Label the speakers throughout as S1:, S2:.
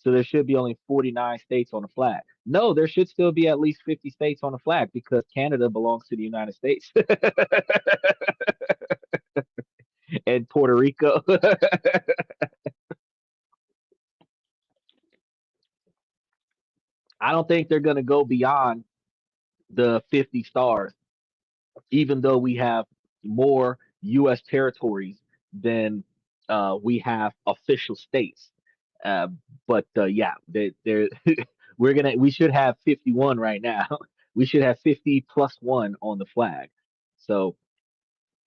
S1: So there should be only 49 states on the flag. No, there should still be at least 50 states on the flag because Canada belongs to the United States and Puerto Rico. I don't think they're going to go beyond the 50 stars, even though we have more U.S. territories than we have official states. Uh, but yeah, they're we should have 51 right now. We should have 50 plus one on the flag. So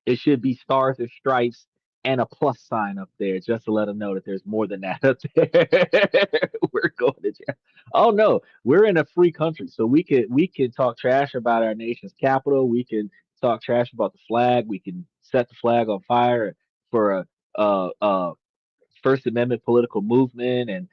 S1: it should be stars and stripes and a plus sign up there just to let them know that there's more than that up there. We're going to jail. Oh no, we're in a free country, so we can talk trash about our nation's capital. We can talk trash about the flag. We can set the flag on fire for a First Amendment political movement and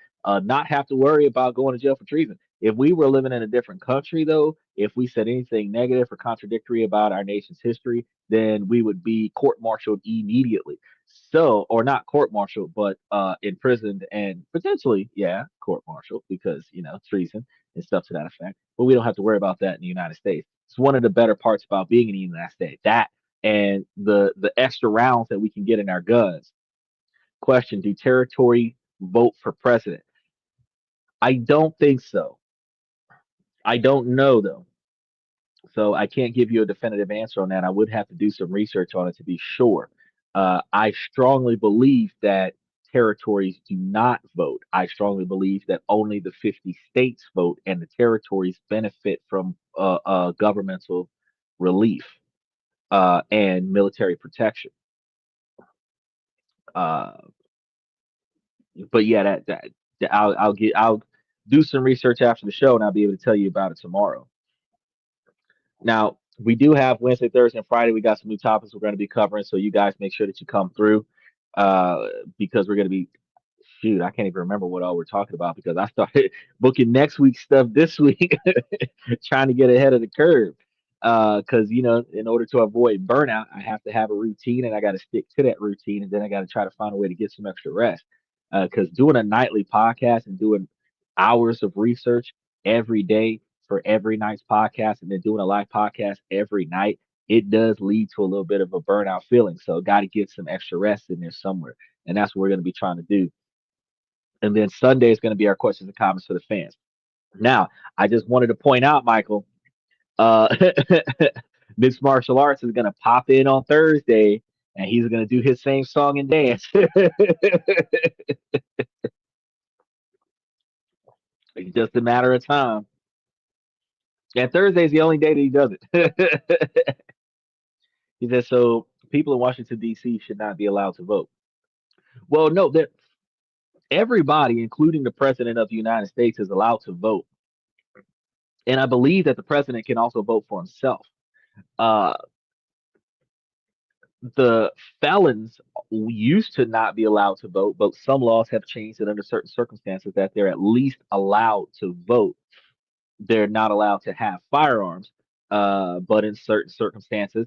S1: not have to worry about going to jail for treason. If we were living in a different country, though, if we said anything negative or contradictory about our nation's history, then we would be court-martialed immediately. So, or not court-martialed, but imprisoned and potentially, yeah, court-martialed because treason and stuff to that effect. But we don't have to worry about that in the United States. It's one of the better parts about being in the United States. That and the extra rounds that we can get in our guns. Question: do territory vote for president? I don't think so. I don't know though. So I can't give you a definitive answer on that. I would have to do some research on it to be sure. I strongly believe that territories do not vote. I strongly believe that only the 50 states vote and the territories benefit from governmental relief and military protection. Uh, but yeah, I'll do some research after the show and I'll be able to tell you about it tomorrow. Now we do have Wednesday, Thursday, and Friday. We got some new topics we're going to be covering, so you guys make sure that you come through because we're going to be shoot. I can't even remember what all we're talking about because I started booking next week's stuff this week, trying to get ahead of the curve. Because in order to avoid burnout, I have to have a routine and I got to stick to that routine, and then I got to try to find a way to get some extra rest. Because doing a nightly podcast and doing hours of research every day for every night's podcast, and then doing a live podcast every night, it does lead to a little bit of a burnout feeling. So, got to get some extra rest in there somewhere, and that's what we're going to be trying to do. And then Sunday is going to be our questions and comments for the fans. Now, I just wanted to point out, Michael, uh, Mixed Martial Arts is going to pop in on Thursday and he's going to do his same song and dance. It's just a matter of time. And Thursday's the only day that he does it. He says, so people in Washington, D.C. should not be allowed to vote. Well, no, that everybody, including the president of the United States, is allowed to vote. And I believe that the president can also vote for himself. Uh, the felons used to not be allowed to vote, but some laws have changed that under certain circumstances that they're at least allowed to vote. They're not allowed to have firearms, but in certain circumstances,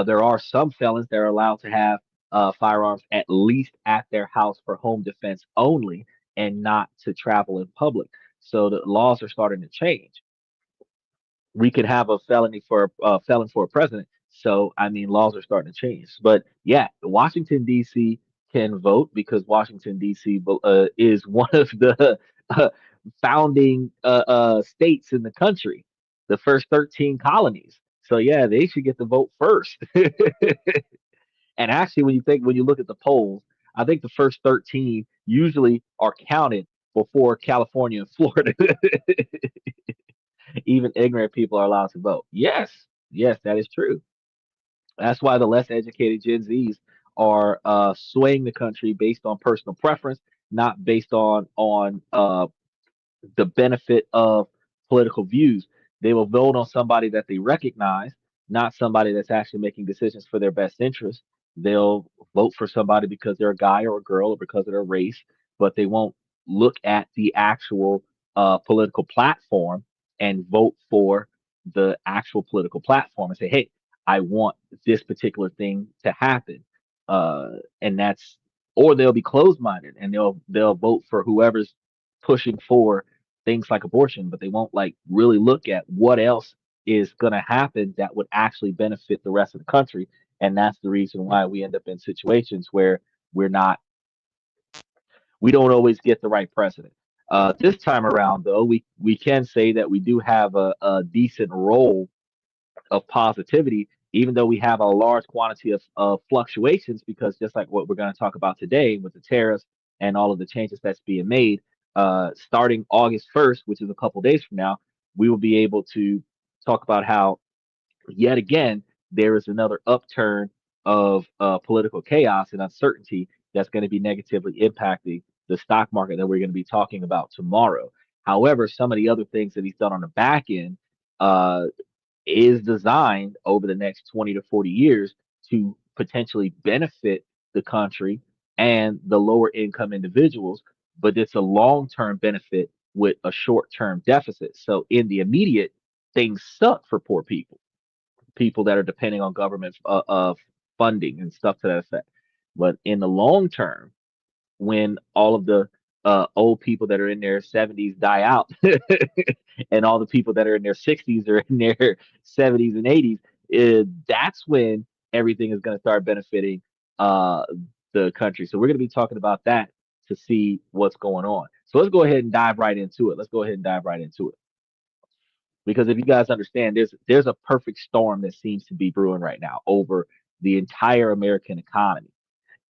S1: there are some felons that are allowed to have firearms at least at their house for home defense only and not to travel in public. So the laws are starting to change. We could have a felony for a felon for a president. So I mean, laws are starting to change. But yeah, Washington D.C. can vote because Washington D.C. Is one of the founding states in the country, the first 13 colonies. So yeah, they should get the vote first. And actually, when you look at the polls, I think the first 13 usually are counted before California and Florida. Even ignorant people are allowed to vote. Yes, yes, that is true. That's why the less educated Gen Zs are swaying the country based on personal preference, not based on the benefit of political views. They will vote on somebody that they recognize, not somebody that's actually making decisions for their best interest. They'll vote for somebody because they're a guy or a girl or because of their race, but they won't look at the actual political platform and vote for the actual political platform and say, hey, I want this particular thing to happen. And that's, or they'll be closed minded and they'll vote for whoever's pushing for things like abortion, but they won't like really look at what else is going to happen that would actually benefit the rest of the country. And that's the reason why we end up in situations where we're not, we don't always get the right precedent. This time around, though, we can say that we do have a decent role of positivity, even though we have a large quantity of fluctuations, because just like what we're going to talk about today with the tariffs and all of the changes that's being made, starting August 1st, which is a couple days from now, we will be able to talk about how yet again there is another upturn of political chaos and uncertainty that's going to be negatively impacting the stock market that we're going to be talking about tomorrow. However, some of the other things that he's done on the back end, uh, is designed over the next 20 to 40 years to potentially benefit the country and the lower income individuals, but it's a long term benefit with a short term deficit. So, in the immediate, things suck for poor people, people that are depending on government funding and stuff to that effect. But in the long term, when all of the old people that are in their 70s die out and all the people that are in their 60s are in their 70s and 80s, that's when everything is going to start benefiting uh, the country. So we're going to be talking about that to see what's going on. So let's go ahead and dive right into it. Let's go ahead and dive right into it. Because if you guys understand, there's a perfect storm that seems to be brewing right now over the entire American economy.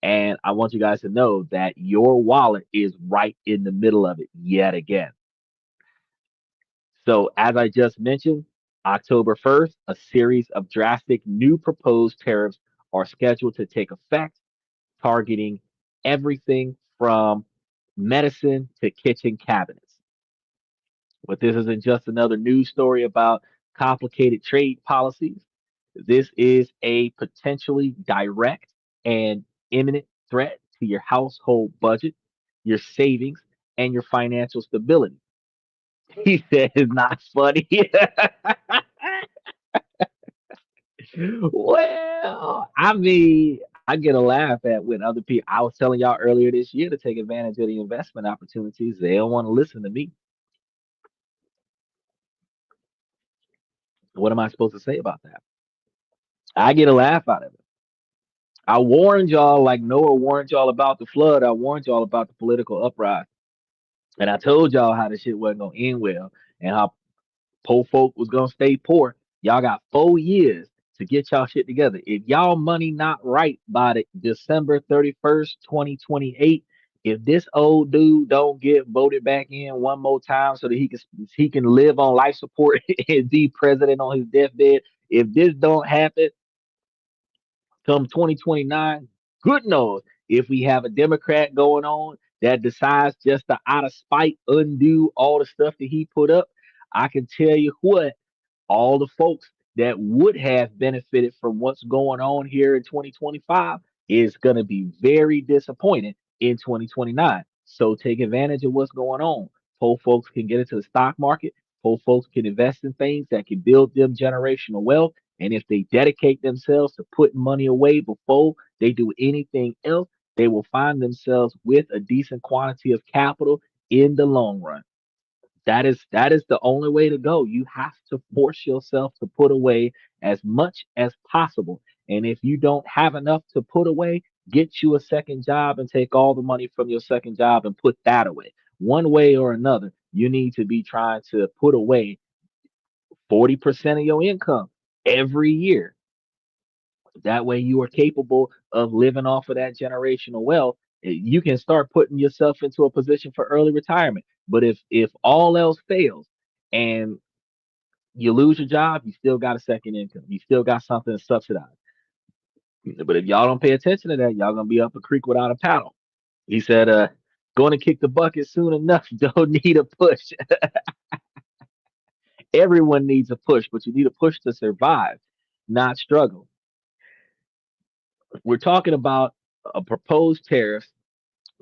S1: And I want you guys to know that your wallet is right in the middle of it yet again. So, as I just mentioned, October 1st, a series of drastic new proposed tariffs are scheduled to take effect, targeting everything from medicine to kitchen cabinets. But this isn't just another news story about complicated trade policies. This is a potentially direct and imminent threat to your household budget, your savings, and your financial stability. He said it's not funny. Well, I mean, I get a laugh at when other people, I was telling y'all earlier this year to take advantage of the investment opportunities. They don't want to listen to me. What am I supposed to say about that? I get a laugh out of it. I warned y'all, like Noah warned y'all about the flood. I warned y'all about the political uprising. And I told y'all how the shit wasn't gonna end well and how poor folk was gonna stay poor. Y'all got 4 years to get y'all shit together. If y'all money not right by the December 31st, 2028, if this old dude don't get voted back in one more time so that he can live on life support and be president on his deathbed, if this don't happen, come 2029, good knows if we have a Democrat going on that decides just to out of spite undo all the stuff that he put up, I can tell you what, all the folks that would have benefited from what's going on here in 2025 is going to be very disappointed in 2029. So take advantage of what's going on. Poor folks can get into the stock market. Poor folks can invest in things that can build them generational wealth. And if they dedicate themselves to putting money away before they do anything else, they will find themselves with a decent quantity of capital in the long run. That is the only way to go. You have to force yourself to put away as much as possible. And if you don't have enough to put away, get you a second job and take all the money from your second job and put that away. One way or another, you need to be trying to put away 40% of your income every year. That way you are capable of living off of that generational wealth. You can start putting yourself into a position for early retirement. But if all else fails and you lose your job, you still got a second income. You still got something to subsidize. But if y'all don't pay attention to that, y'all gonna be up a creek without a paddle. He said, going to kick the bucket soon enough. Don't need a push. Everyone needs a push, but you need a push to survive, not struggle. We're talking about a proposed tariff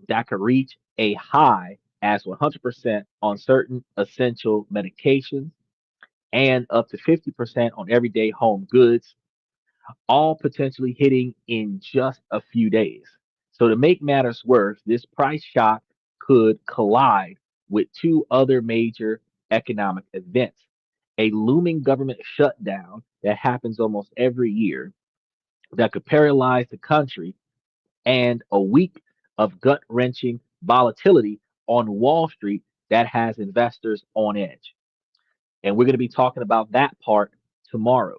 S1: that could reach a high as 100% on certain essential medications and up to 50% on everyday home goods, all potentially hitting in just a few days. So, to make matters worse, this price shock could collide with two other major economic events: a looming government shutdown that happens almost every year that could paralyze the country, and a week of gut wrenching volatility on Wall Street that has investors on edge. And we're going to be talking about that part tomorrow.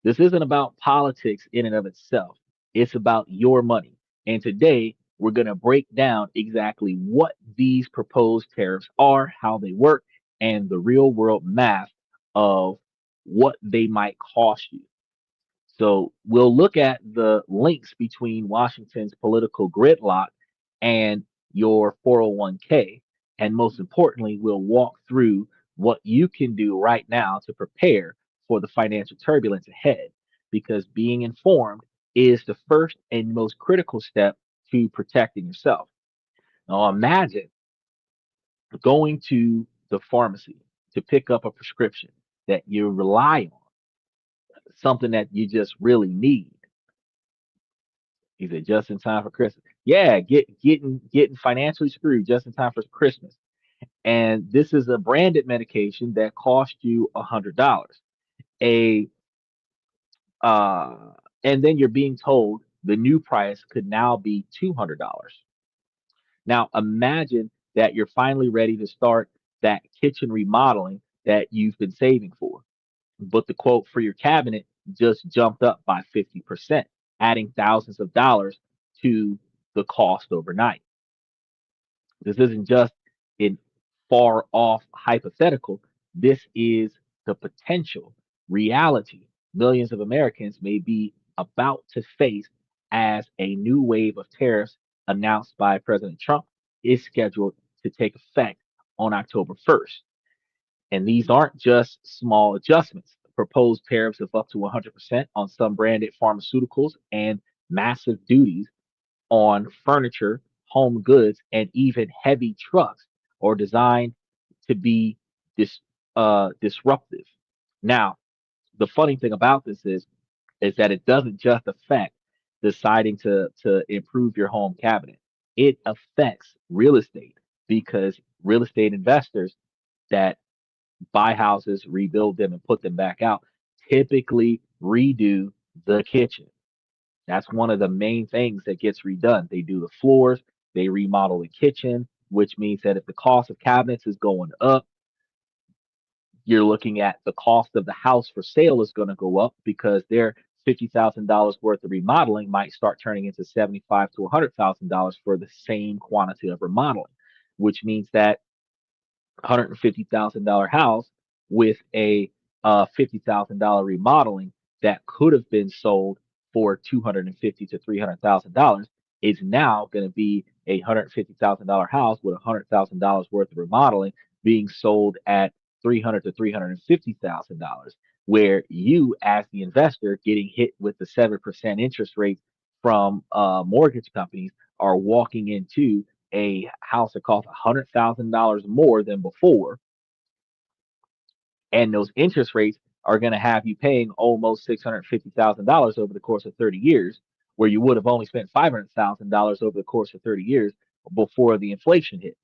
S1: This isn't about politics in and of itself, it's about your money. And today, we're going to break down exactly what these proposed tariffs are, how they work, and the real world math of what they might cost you. So we'll look at the links between Washington's political gridlock and your 401k. And most importantly, we'll walk through what you can do right now to prepare for the financial turbulence ahead, because being informed is the first and most critical step to protecting yourself. Now, imagine going to the pharmacy to pick up a prescription that you rely on, something that you just really need. He said, just in time for Christmas. Yeah, getting financially screwed just in time for Christmas. And this is a branded medication that cost you $100. A uh, and then you're being told the new price could now be $200. Now imagine that you're finally ready to start that kitchen remodeling that you've been saving for, but the quote for your cabinet just jumped up by 50%, adding thousands of dollars to the cost overnight. This isn't just a far off hypothetical. This is the potential reality millions of Americans may be about to face as a new wave of tariffs announced by President Trump is scheduled to take effect on October 1st. And these aren't just small adjustments. Proposed tariffs of up to 100% on some branded pharmaceuticals and massive duties on furniture, home goods, and even heavy trucks are designed to be disruptive. Now, the funny thing about this is that it doesn't just affect deciding to improve your home cabinet. It affects real estate, because real estate investors that buy houses, rebuild them, and put them back out typically redo the kitchen. That's one of the main things that gets redone. They do the floors, they remodel the kitchen, which means that if the cost of cabinets is going up, you're looking at the cost of the house for sale is going to go up, because their $50,000 worth of remodeling might start turning into 75 to $100,000 for the same quantity of remodeling, which means that $150,000 house with a $50,000 remodeling that could have been sold for $250 to $300,000 is now going to be a $150,000 house with $100,000 worth of remodeling being sold at $300 to $350,000, where you, as the investor, getting hit with the 7% interest rate from mortgage companies, are walking into a house that costs $100,000 more than before, and those interest rates are going to have you paying almost $650,000 over the course of 30 years, where you would have only spent $500,000 over the course of 30 years before the inflation hit.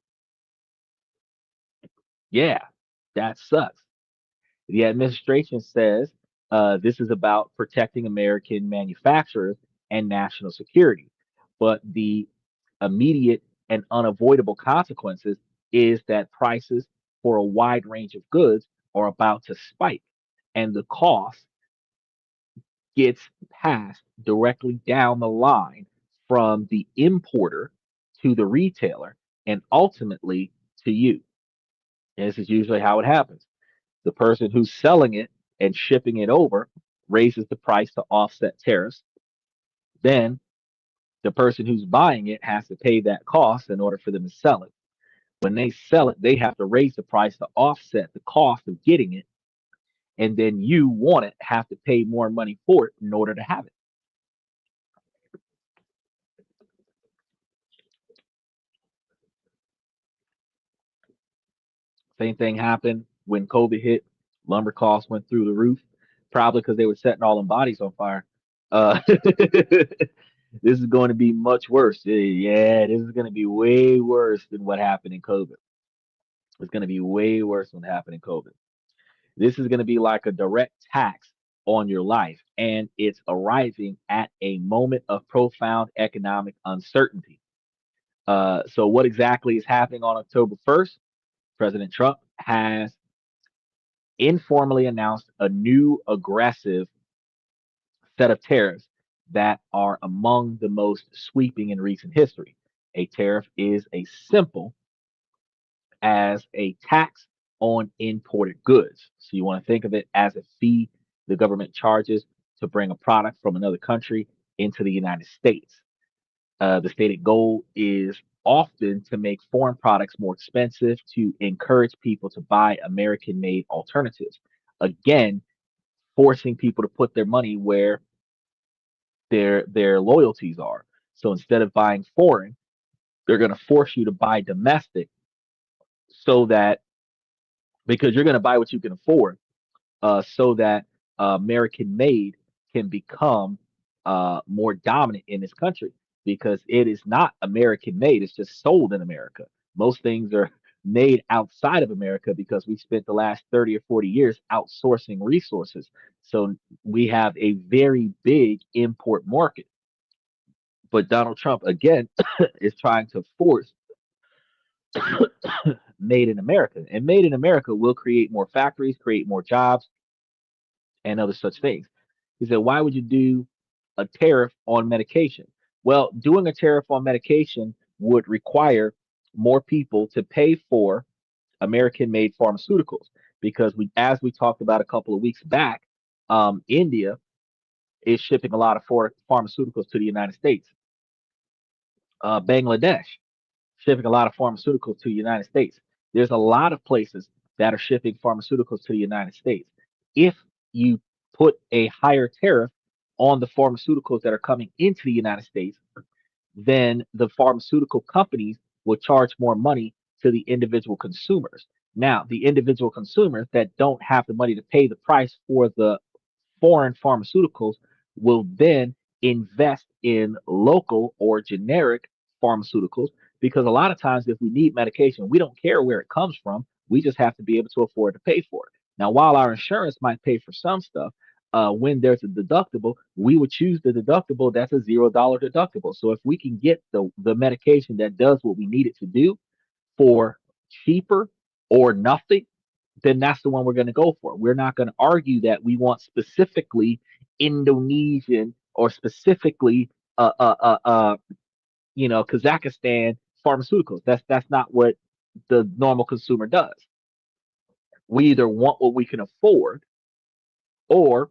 S1: Yeah, that sucks. The administration says this is about protecting American manufacturers and national security, but the immediate and unavoidable consequences is that prices for a wide range of goods are about to spike, and the cost gets passed directly down the line from the importer to the retailer and ultimately to you. And this is usually how it happens. The person who's selling it and shipping it over raises the price to offset tariffs. Then the person who's buying it has to pay that cost in order for them to sell it. When they sell it, they have to raise the price to offset the cost of getting it. And then you want it, have to pay more money for it in order to have it. Same thing happened when COVID hit. Lumber costs went through the roof, probably because they were setting all them bodies on fire. This is going to be much worse. Yeah, this is going to be way worse than what happened in COVID. It's going to be way worse than what happened in COVID. This is going to be like a direct tax on your life, and it's arriving at a moment of profound economic uncertainty. So, what exactly is happening on October 1st? President Trump has informally announced a new aggressive set of tariffs that are among the most sweeping in recent history. A tariff is a simple as a tax on imported goods. So you want to think of it as a fee the government charges to bring a product from another country into the United States. The stated goal is often to make foreign products more expensive to encourage people to buy American made alternatives. Again, forcing people to put their money where their loyalties are. So instead of buying foreign, they're going to force you to buy domestic so that because you're going to buy what you can afford, so that American made can become more dominant in this country because it is not American made, it's just sold in America. Most things are made outside of America because we spent the last 30 or 40 years outsourcing resources. So we have a very big import market. But Donald Trump, again, is trying to force made in America. And made in America will create more factories, create more jobs, and other such things. He said, why would you do a tariff on medication? Well, doing a tariff on medication would require more people to pay for American made pharmaceuticals because as we talked about a couple of weeks back, India is shipping a lot of pharmaceuticals to the United States. Bangladesh shipping a lot of pharmaceuticals to the United States. There's a lot of places that are shipping pharmaceuticals to the United States. If you put a higher tariff on the pharmaceuticals that are coming into the United States, then the pharmaceutical companies will charge more money to the individual consumers. Now, the individual consumers that don't have the money to pay the price for the foreign pharmaceuticals will then invest in local or generic pharmaceuticals because a lot of times if we need medication, we don't care where it comes from. We just have to be able to afford to pay for it. Now, while our insurance might pay for some stuff, when there's a deductible, we would choose the deductible that's a $0 deductible. So if we can get the medication that does what we need it to do for cheaper or nothing, then that's the one we're going to go for. We're not going to argue that we want specifically Indonesian or specifically Kazakhstan pharmaceuticals. That's not what the normal consumer does. We either want what we can afford, or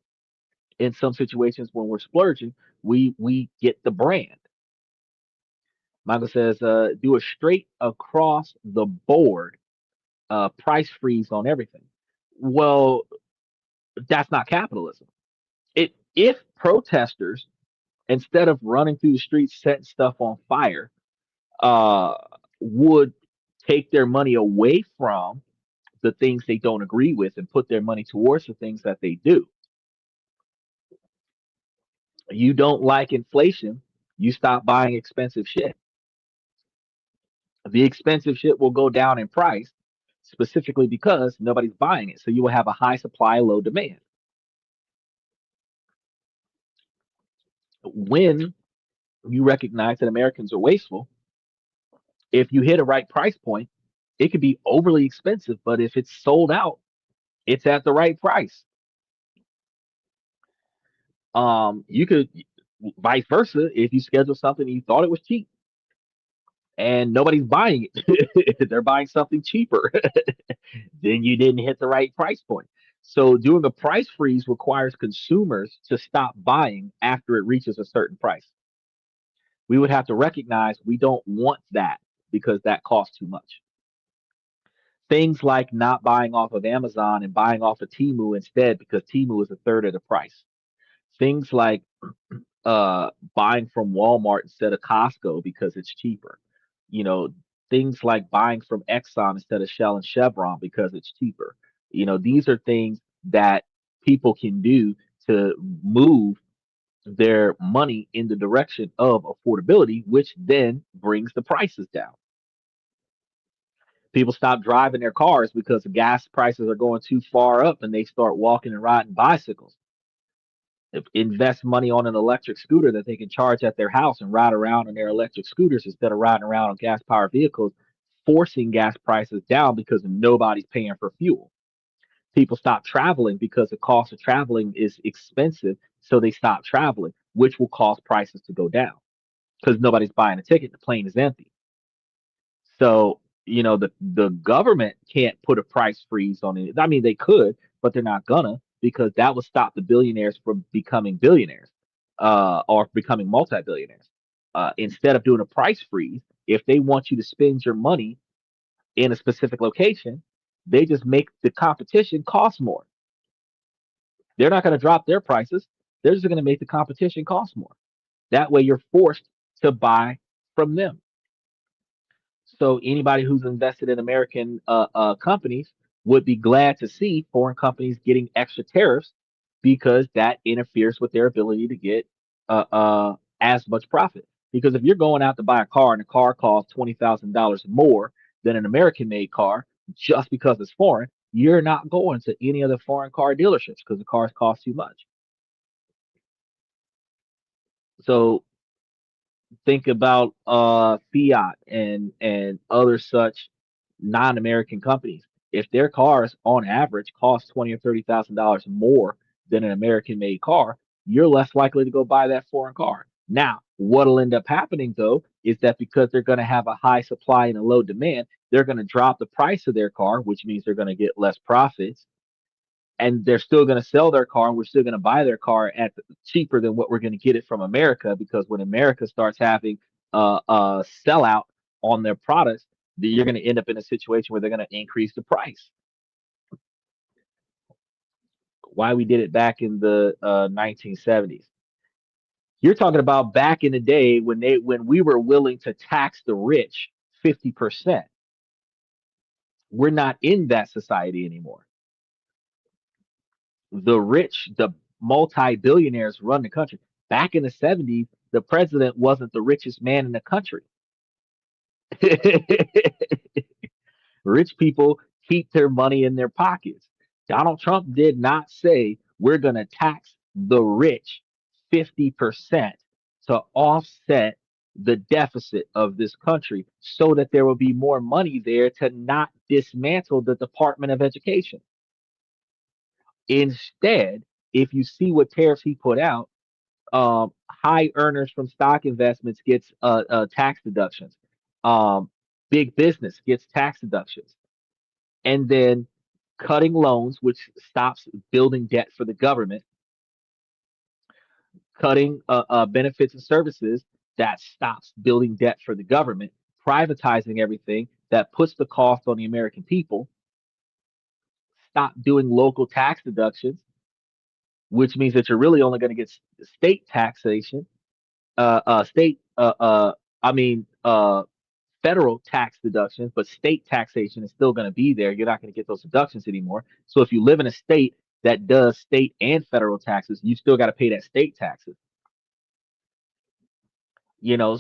S1: in some situations when we're splurging, we get the brand. Michael says, do a straight across the board price freeze on everything. Well, that's not capitalism. If protesters, instead of running through the streets setting stuff on fire, uh, would take their money away from the things they don't agree with and put their money towards the things that they do. You don't like inflation, you stop buying expensive shit. The expensive shit will go down in price specifically because nobody's buying it. So you will have a high supply, low demand. When you recognize that Americans are wasteful, if you hit a right price point, it could be overly expensive, but if it's sold out, it's at the right price. You could vice versa if you schedule something and you thought it was cheap and nobody's buying it, they're buying something cheaper, then you didn't hit the right price point. So doing a price freeze requires consumers to stop buying after it reaches a certain price. We would have to recognize we don't want that because that costs too much. Things like not buying off of Amazon and buying off of Temu instead because Temu is a third of the price. Things like buying from Walmart instead of Costco because it's cheaper. You know, things like buying from Exxon instead of Shell and Chevron because it's cheaper. These are things that people can do to move their money in the direction of affordability, which then brings the prices down. People stop driving their cars because the gas prices are going too far up, and they start walking and riding bicycles. Invest money on an electric scooter that they can charge at their house and ride around on their electric scooters instead of riding around on gas powered vehicles, forcing gas prices down because nobody's paying for fuel. People stop traveling because the cost of traveling is expensive, so they stop traveling, which will cause prices to go down because nobody's buying a ticket. The plane is empty. So, the government can't put a price freeze on it. I mean, they could, but they're not gonna, because that would stop the billionaires from becoming billionaires, or becoming multi-billionaires. Instead of doing a price freeze, if they want you to spend your money in a specific location, they just make the competition cost more. They're not going to drop their prices. They're just going to make the competition cost more. That way, you're forced to buy from them. So anybody who's invested in American companies would be glad to see foreign companies getting extra tariffs, because that interferes with their ability to get as much profit. Because if you're going out to buy a car and the car costs $20,000 more than an American-made car, just because it's foreign, you're not going to any of the foreign car dealerships because the cars cost too much. So think about Fiat and other such non-American companies. If their cars on average cost 20 or 30 thousand dollars more than an American-made car, you're less likely to go buy that foreign car. Now, what'll end up happening though is that because they're going to have a high supply and a low demand, they're going to drop the price of their car, which means they're going to get less profits, and they're still going to sell their car, and we're still going to buy their car at cheaper than what we're going to get it from America, because when America starts having sellout on their products, you're going to end up in a situation where they're going to increase the price. Why we did it back in the 1970s? You're talking about back in the day when we were willing to tax the rich 50%. We're not in that society anymore. The rich, the multi-billionaires run the country. Back in the 70s, the president wasn't the richest man in the country. Rich people keep their money in their pockets. Donald Trump did not say we're going to tax the rich 50% to offset the deficit of this country so that there will be more money there to not dismantle the Department of Education. Instead, if you see what tariffs he put out, high earners from stock investments gets tax deductions. Big business gets tax deductions, and then cutting loans, which stops building debt for the government, cutting benefits and services, that stops building debt for the government, privatizing everything, that puts the cost on the American people, stop doing local tax deductions, which means that you're really only going to get state taxation, state, I mean, federal tax deductions, but state taxation is still going to be there. You're not going to get those deductions anymore. So if you live in a state that does state and federal taxes, you still got to pay that state taxes.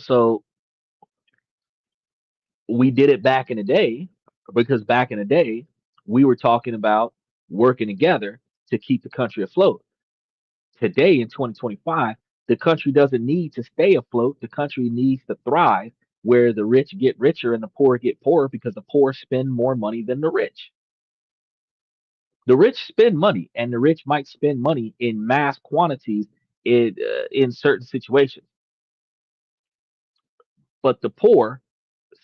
S1: So we did it back in the day because back in the day, we were talking about working together to keep the country afloat. Today in 2025, the country doesn't need to stay afloat. The country needs to thrive, where the rich get richer and the poor get poorer because the poor spend more money than the rich. The rich spend money, and the rich might spend money in mass quantities in certain situations, but the poor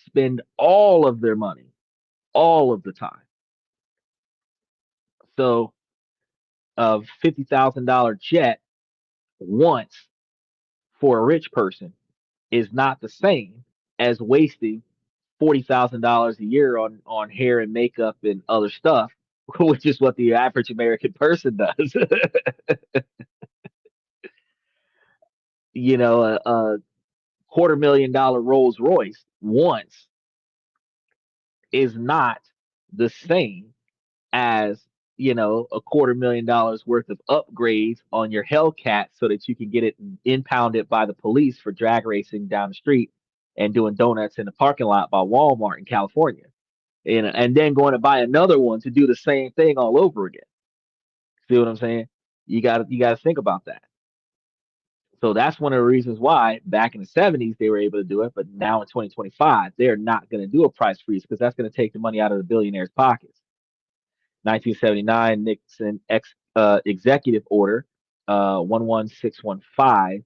S1: spend all of their money all of the time. So a $50,000 jet once for a rich person is not the same as wasting $40,000 a year on hair and makeup and other stuff, which is what the average American person does. A $250,000 Rolls Royce once is not the same as $250,000 worth of upgrades on your Hellcat so that you can get it impounded by the police for drag racing down the street and doing donuts in the parking lot by Walmart in California. and then going to buy another one to do the same thing all over again. See what I'm saying? You got to think about that. So that's one of the reasons why back in the 70s they were able to do it, but now in 2025 they're not going to do a price freeze because that's going to take the money out of the billionaires' pockets. 1979 Nixon Executive Order 11615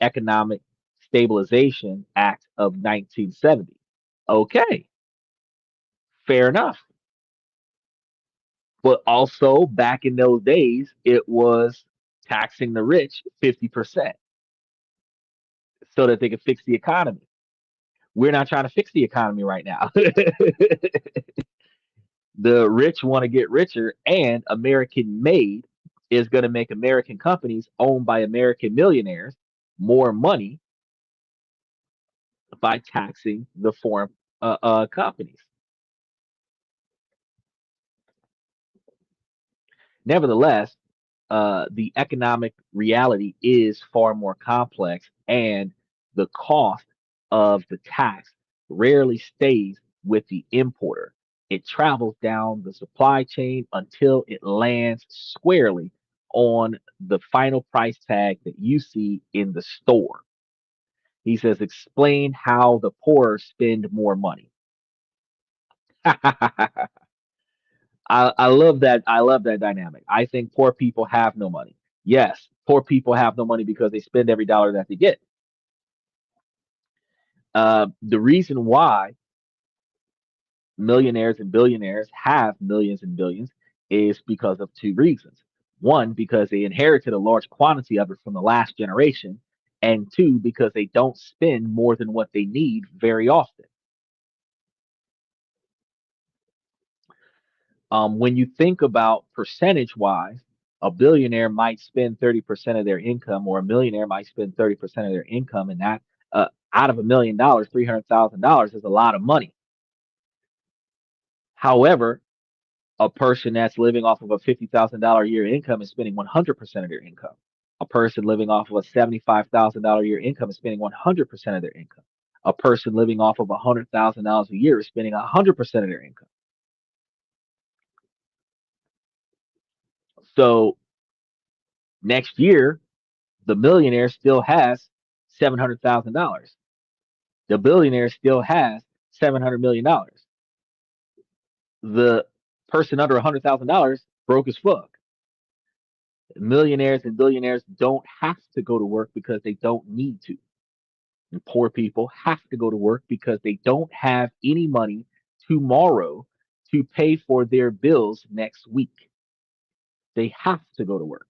S1: Economic Stabilization Act of 1970. Okay, fair enough. But also back in those days, it was taxing the rich 50% so that they could fix the economy. We're not trying to fix the economy right now. The rich want to get richer, and American made is going to make American companies owned by American millionaires more money by taxing the foreign companies. Nevertheless, the economic reality is far more complex, and the cost of the tax rarely stays with the importer. It travels down the supply chain until it lands squarely on the final price tag that you see in the store. He says, explain how the poor spend more money. I love that. I love that dynamic. I think poor people have no money. Yes, poor people have no money because they spend every dollar that they get. The reason why millionaires and billionaires have millions and billions is because of two reasons. One, because they inherited a large quantity of it from the last generation, and two, because they don't spend more than what they need very often. When you think about percentage wise, a billionaire might spend 30% of their income, or a millionaire might spend 30% of their income, and that out of $1 million, $300,000 is a lot of money. However, a person that's living off of a $50,000 a year income is spending 100% of their income. A person living off of a $75,000 a year income is spending 100% of their income. A person living off of $100,000 a year is spending 100% of their income. So next year, the millionaire still has $700,000. The billionaire still has $700 million. The person under $100,000 broke as fuck. Millionaires and billionaires don't have to go to work because they don't need to. And poor people have to go to work because they don't have any money tomorrow to pay for their bills next week. They have to go to work.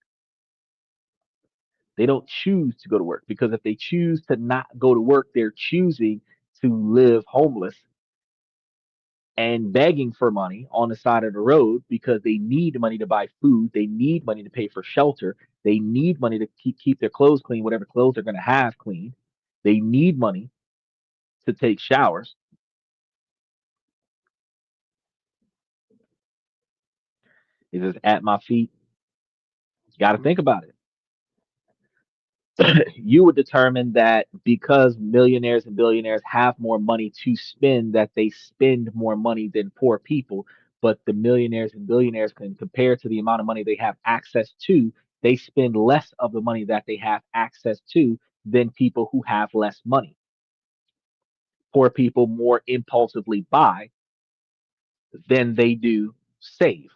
S1: They don't choose to go to work because if they choose to not go to work, they're choosing to live homeless and begging for money on the side of the road because they need money to buy food, they need money to pay for shelter, they need money to keep their clothes clean, whatever clothes they're going to have clean. They need money to take showers. It is at my feet. You got to think about it. You would determine that because millionaires and billionaires have more money to spend, that they spend more money than poor people. But the millionaires and billionaires can compare to the amount of money they have access to, they spend less of the money that they have access to than people who have less money. Poor people more impulsively buy than they do save.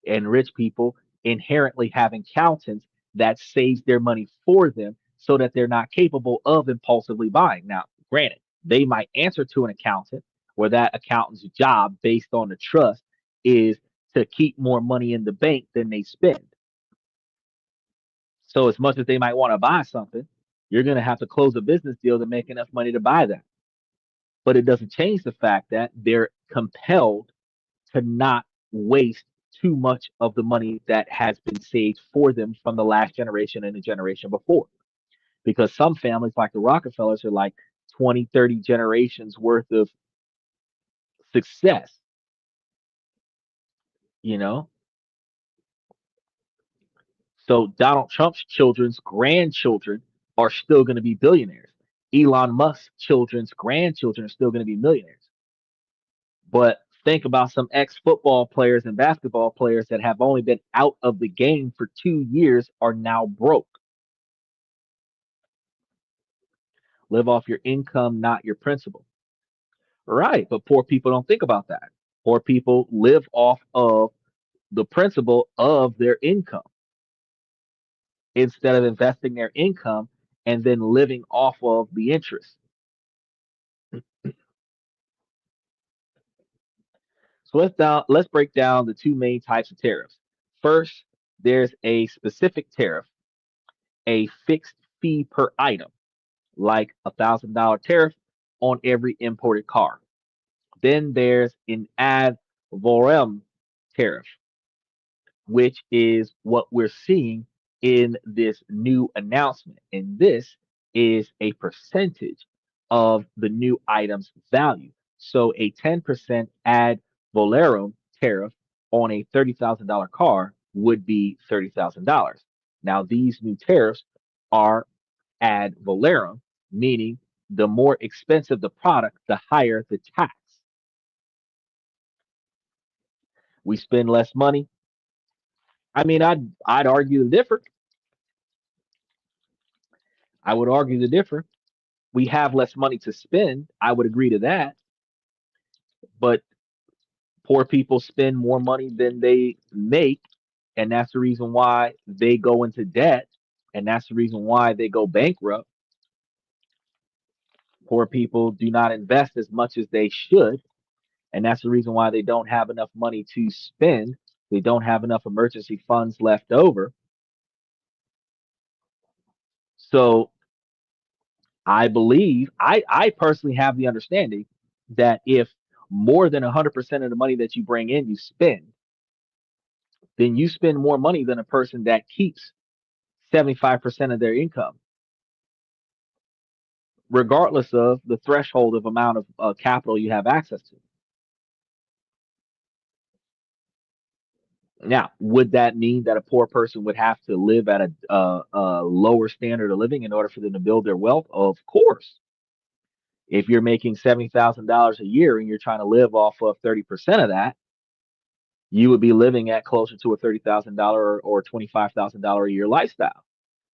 S1: And rich people inherently have accountants that saves their money for them so that they're not capable of impulsively buying. Now, granted, they might answer to an accountant where that accountant's job based on the trust is to keep more money in the bank than they spend. So as much as they might want to buy something, you're going to have to close a business deal to make enough money to buy that. But it doesn't change the fact that they're compelled to not waste too much of the money that has been saved for them from the last generation and the generation before. Because some families, like the Rockefellers, are like 20, 30 generations worth of success, you know? So Donald Trump's children's grandchildren are still going to be billionaires. Elon Musk's children's grandchildren are still going to be millionaires. But think about some ex-football players and basketball players that have only been out of the game for 2 years are now broke. Live off your income, not your principal. Right. But poor people don't think about that. Poor people live off of the principal of their income instead of investing their income and then living off of the interest. So let's break down the two main types of tariffs. First, there's a specific tariff, a fixed fee per item, like $1,000 tariff on every imported car. Then there's an ad valorem tariff, which is what we're seeing in this new announcement. And this is a percentage of the new item's value. So a 10% ad valorem tariff on a $30,000 car would be $30,000. Now, these new tariffs are ad valorem, meaning the more expensive the product, the higher the tax. We spend less money. I mean, I'd argue the difference. I would argue the difference. We have less money to spend. I would agree to that. But poor people spend more money than they make. And that's the reason why they go into debt. And that's the reason why they go bankrupt. Poor people do not invest as much as they should. And that's the reason why they don't have enough money to spend. They don't have enough emergency funds left over. So I personally have the understanding that if more than 100% of the money that you bring in you spend, then you spend more money than a person that keeps 75% of their income, regardless of the threshold of amount of capital you have access to. Now, would that mean that a poor person would have to live at a lower standard of living in order for them to build their wealth? Of course. If you're making $70,000 a year and you're trying to live off of 30% of that, you would be living at closer to a $30,000 or $25,000 a year lifestyle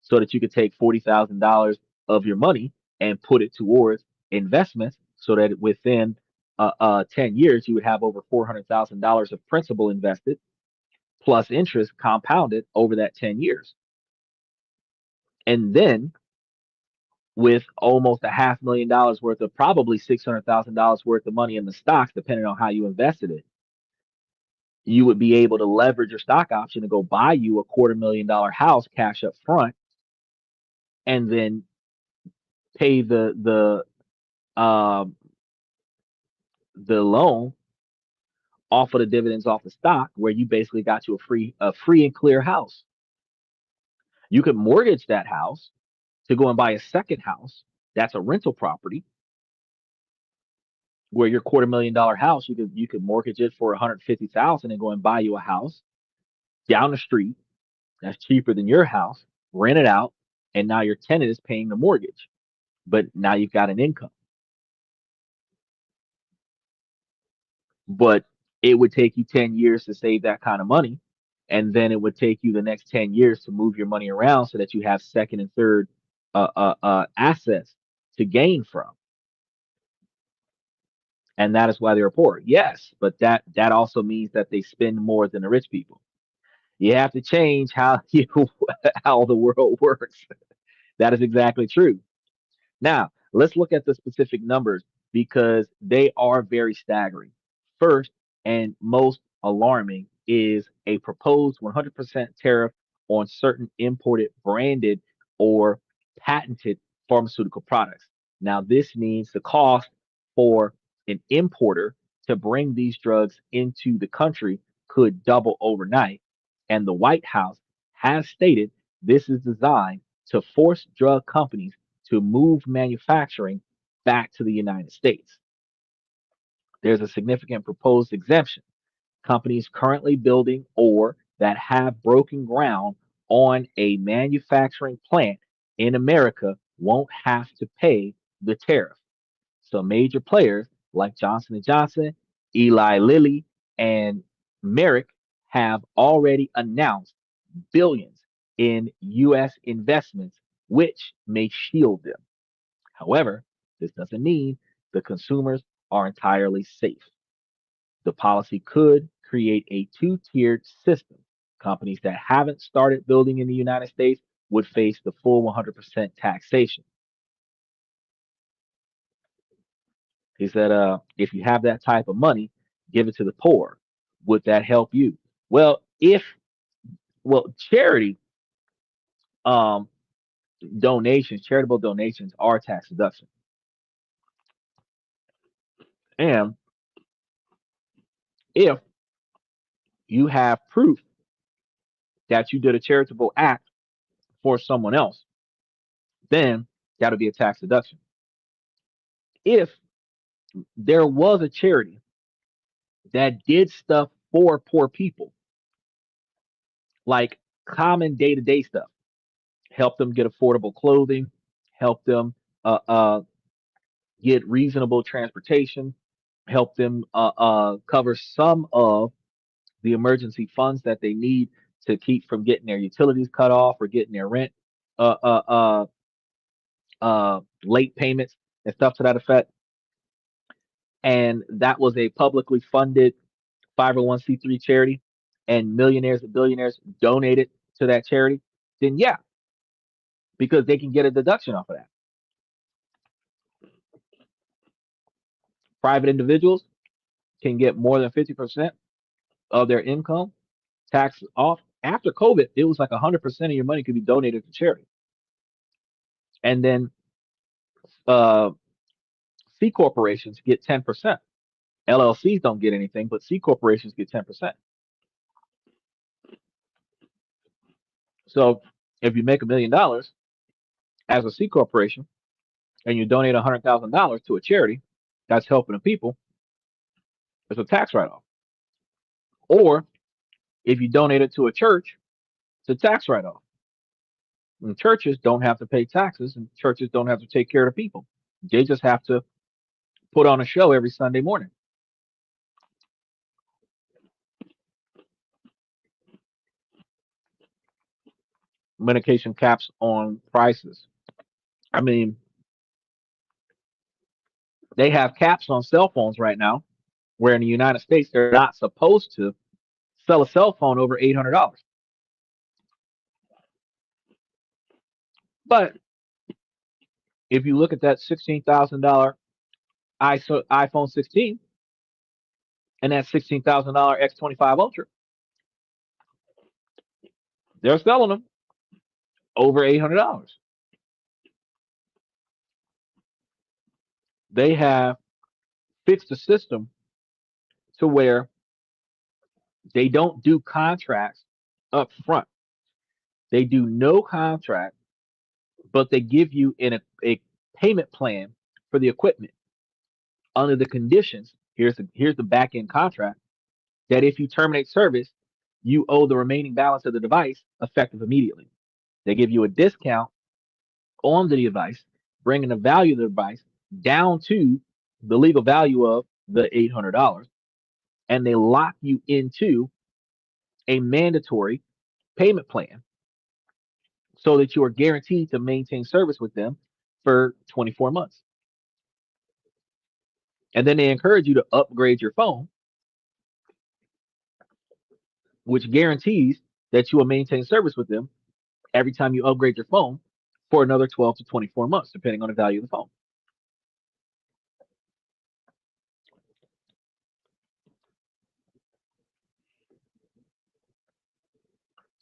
S1: so that you could take $40,000 of your money and put it towards investments so that within 10 years, you would have over $400,000 of principal invested plus interest compounded over that 10 years. And then with almost $500,000 worth of probably $600,000 worth of money in the stocks, depending on how you invested it, you would be able to leverage your stock option to go buy you a $250,000 house cash up front and then pay um the loan off of the dividends off the stock where you basically got you a free and clear house. You could mortgage that house to go and buy a second house that's a rental property where your $250,000 house you could mortgage it for 150,000 and go and buy you a house down the street that's cheaper than your house, rent it out, and now your tenant is paying the mortgage. But now you've got an income. But it would take you 10 years to save that kind of money. And then it would take you the next 10 years to move your money around so that you have second and third assets to gain from. And that is why they're poor. Yes, but that also means that they spend more than the rich people. You have to change how you how the world works. That is exactly true. Now, let's look at the specific numbers because they are very staggering. First and most alarming is a proposed 100% tariff on certain imported, branded, or patented pharmaceutical products. Now, this means the cost for an importer to bring these drugs into the country could double overnight. And the White House has stated this is designed to force drug companies to move manufacturing back to the United States. There's a significant proposed exemption. Companies currently building or that have broken ground on a manufacturing plant in America won't have to pay the tariff. So major players like Johnson& Johnson, Eli Lilly and Merrick have already announced billions in U.S. investments, which may shield them. However, this doesn't mean the consumers are entirely safe. The policy could create a two-tiered system. Companies that haven't started building in the United States would face the full 100% taxation. He said, if you have that type of money, give it to the poor. Would that help you? Well, charity um, charitable donations are tax deduction. And if you have proof that you did a charitable act for someone else, then that'll be a tax deduction. If there was a charity that did stuff for poor people, like common day to day stuff, help them get affordable clothing, help them get reasonable transportation, help them cover some of the emergency funds that they need to keep from getting their utilities cut off or getting their rent uh, uh, late payments and stuff to that effect. And that was a publicly funded 501c3 charity, and millionaires and billionaires donated to that charity, then yeah, because they can get a deduction off of that. Private individuals can get more than 50% of their income tax off. After COVID, it was like 100% of your money could be donated to charity. And then uh, C corporations get 10%. LLCs don't get anything, but C corporations get 10%. So if you make $1 million as a C corporation and you donate $100,000 to a charity that's helping the people, it's a tax write off. Or if you donate it to a church, it's a tax write off. And churches don't have to pay taxes, and churches don't have to take care of the people. They just have to put on a show every Sunday morning. Medication caps on prices. I mean, they have caps on cell phones right now, where in the United States they're not supposed to sell a cell phone over $800. But if you look at that $16,000 iPhone 16 and that $16,000 X25 Ultra, they're selling them over $800. They have fixed the system to where they don't do contracts up front. They do no contract, but they give you a payment plan for the equipment under the conditions. Here's the back end contract that if you terminate service, you owe the remaining balance of the device effective immediately. They give you a discount on the device, bringing the value of the device down to the legal value of the $800, and they lock you into a mandatory payment plan so that you are guaranteed to maintain service with them for 24 months. And then they encourage you to upgrade your phone, which guarantees that you will maintain service with them every time you upgrade your phone for another 12 to 24 months, depending on the value of the phone.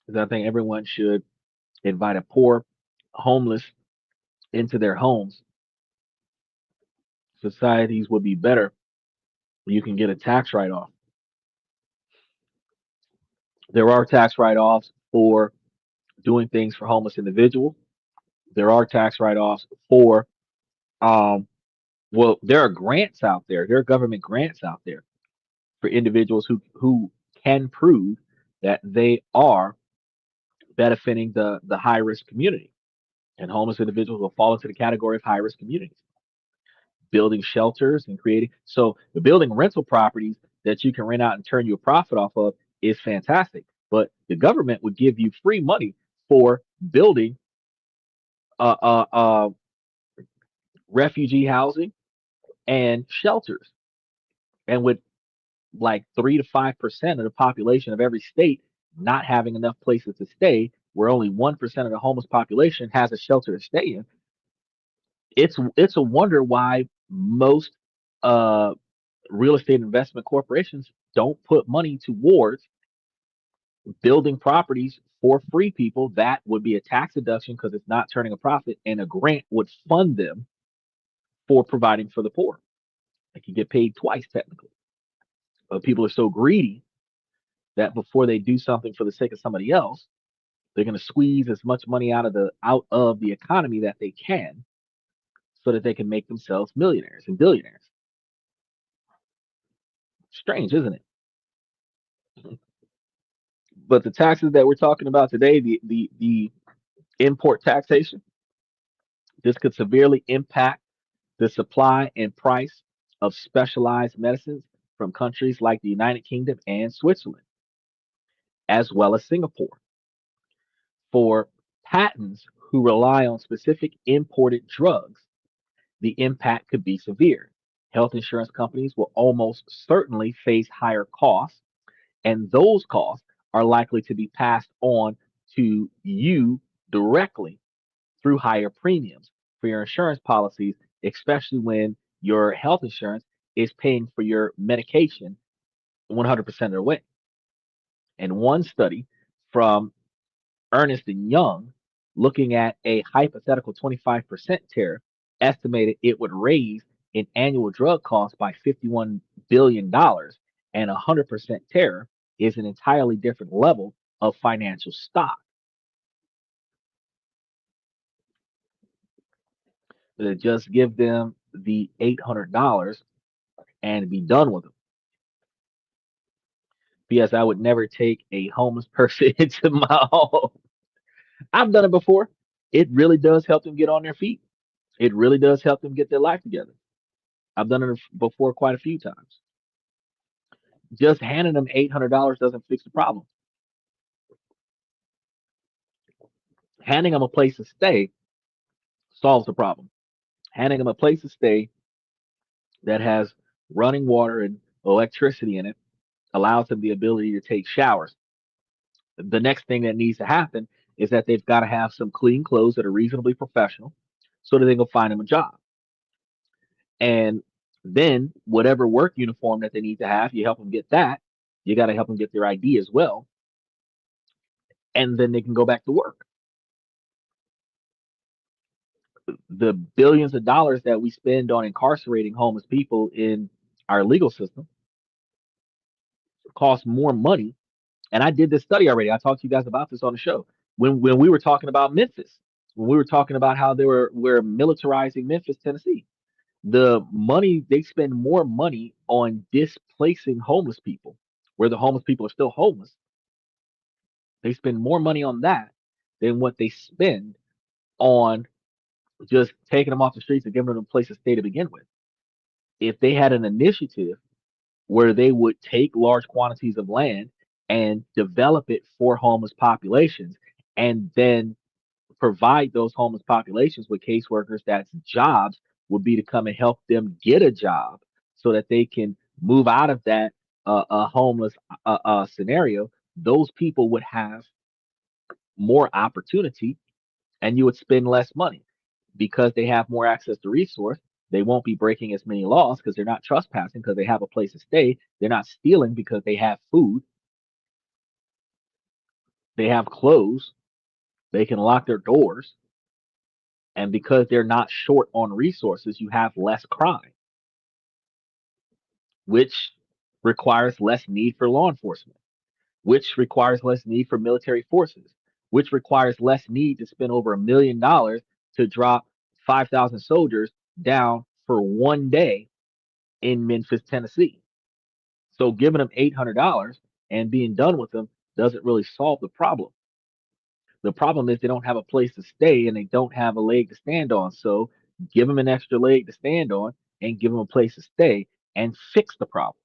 S1: Because I think everyone should invite a poor, homeless into their homes. Societies would be better. You can get a tax write off. There are tax write offs for doing things for homeless individuals. There are tax write offs for, um, there are grants out there. There are government grants out there for individuals who can prove that they are benefiting the high risk community. And homeless individuals will fall into the category of high risk communities. building shelters and creating. So the building rental properties that you can rent out and turn you a profit off of is fantastic. But the government would give you free money for building uh, uh, uh, refugee housing and shelters. And with like 3 to 5% of the population of every state not having enough places to stay, where only 1% of the homeless population has a shelter to stay in, it's a wonder why most uh, real estate investment corporations don't put money towards building properties for free people. That would be a tax deduction because it's not turning a profit, and a grant would fund them for providing for the poor. They can get paid twice technically. But people are so greedy that before they do something for the sake of somebody else, they're going to squeeze as much money out of the economy that they can, so that they can make themselves millionaires and billionaires. Strange, isn't it? But the taxes that we're talking about today, the import taxation, this could severely impact the supply and price of specialized medicines from countries like the United Kingdom and Switzerland, as well as Singapore. For patents who rely on specific imported drugs, the impact could be severe. Health insurance companies will almost certainly face higher costs, and those costs are likely to be passed on to you directly through higher premiums for your insurance policies, especially when your health insurance is paying for your medication 100% of the way. And one study from Ernst and Young, looking at a hypothetical 25% tariff, estimated it would raise an annual drug cost by $51 billion, and a 100% tariff is an entirely different level of financial stock. Just give them the $800 and be done with them. P.S. I would never take a homeless person into my home. I've done it before. It really does help them get on their feet. It really does help them get their life together. I've done it before quite a few times. Just handing them $800 doesn't fix the problem. Handing them a place to stay solves the problem. Handing them a place to stay that has running water and electricity in it allows them the ability to take showers. The next thing that needs to happen is that they've got to have some clean clothes that are reasonably professional so that they can find them a job. And then whatever work uniform that they need to have, you help them get that. You got to help them get their ID as well. And then they can go back to work. The billions of dollars that we spend on incarcerating homeless people in our legal system costs more money. And I did this study already. I talked to you guys about this on the show when we were talking about Memphis, when we were talking about how we're militarizing Memphis, Tennessee. The money they spend more money on displacing homeless people, where the homeless people are still homeless. They spend more money on that than what they spend on just taking them off the streets and giving them a place to stay to begin with. If they had an initiative where they would take large quantities of land and develop it for homeless populations, and then provide those homeless populations with caseworkers that's jobs would be to come and help them get a job so that they can move out of that homeless scenario. Those people would have more opportunity, and you would spend less money because they have more access to resource. They won't be breaking as many laws because they're not trespassing because they have a place to stay. They're not stealing because they have food. They have clothes. They can lock their doors. And because they're not short on resources, you have less crime, which requires less need for law enforcement, which requires less need for military forces, which requires less need to spend over $1 million to drop 5,000 soldiers down for one day in Memphis, Tennessee. So giving them $800 and being done with them doesn't really solve the problem. The problem is they don't have a place to stay and they don't have a leg to stand on. So give them an extra leg to stand on and give them a place to stay and fix the problem.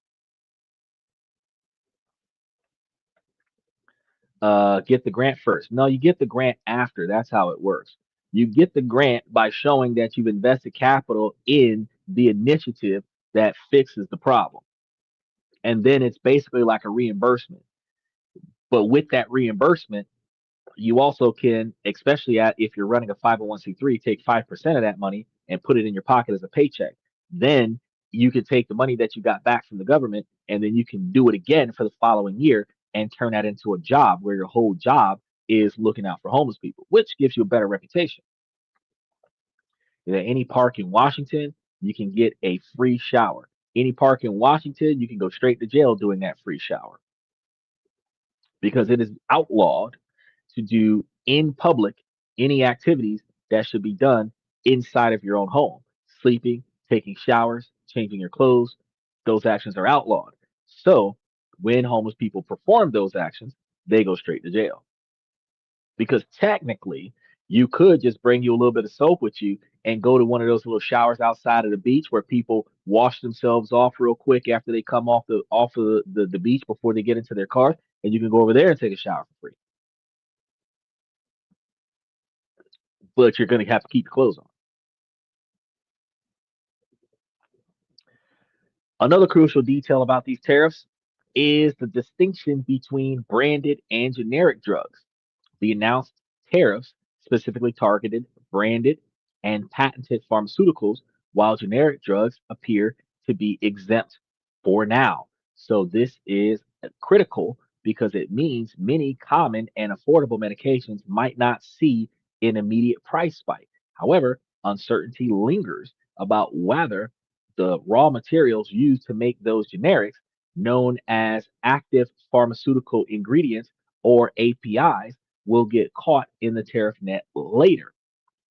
S1: Get the grant first. No, you get the grant after. That's how it works. You get the grant by showing that you've invested capital in the initiative that fixes the problem. And then it's basically like a reimbursement. But with that reimbursement, you also can, especially if you're running a 501c3, take 5% of that money and put it in your pocket as a paycheck. Then you can take the money that you got back from the government and then you can do it again for the following year and turn that into a job where your whole job is looking out for homeless people, which gives you a better reputation. At any park in Washington, you can get a free shower. Any park in Washington, you can go straight to jail doing that free shower because it is outlawed to do in public any activities that should be done inside of your own home. Sleeping, taking showers, changing your clothes, those actions are outlawed. So when homeless people perform those actions, they go straight to jail. Because technically, you could just bring you a little bit of soap with you and go to one of those little showers outside of the beach where people wash themselves off real quick after they come off of the beach before they get into their cars, and you can go over there and take a shower for free. But you're going to have to keep your clothes on. Another crucial detail about these tariffs is the distinction between branded and generic drugs. The announced tariffs specifically targeted branded and patented pharmaceuticals, while generic drugs appear to be exempt for now. So, this is critical because it means many common and affordable medications might not see an immediate price spike. However, uncertainty lingers about whether the raw materials used to make those generics, known as active pharmaceutical ingredients or APIs, will get caught in the tariff net later.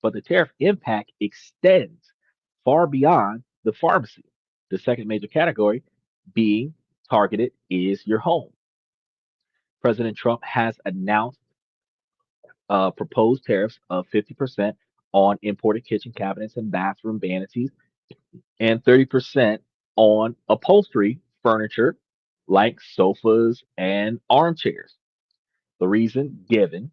S1: But the tariff impact extends far beyond the pharmacy. The second major category being targeted is your home. President Trump has announced proposed tariffs of 50% on imported kitchen cabinets and bathroom vanities and 30% on upholstery furniture like sofas and armchairs. The reason given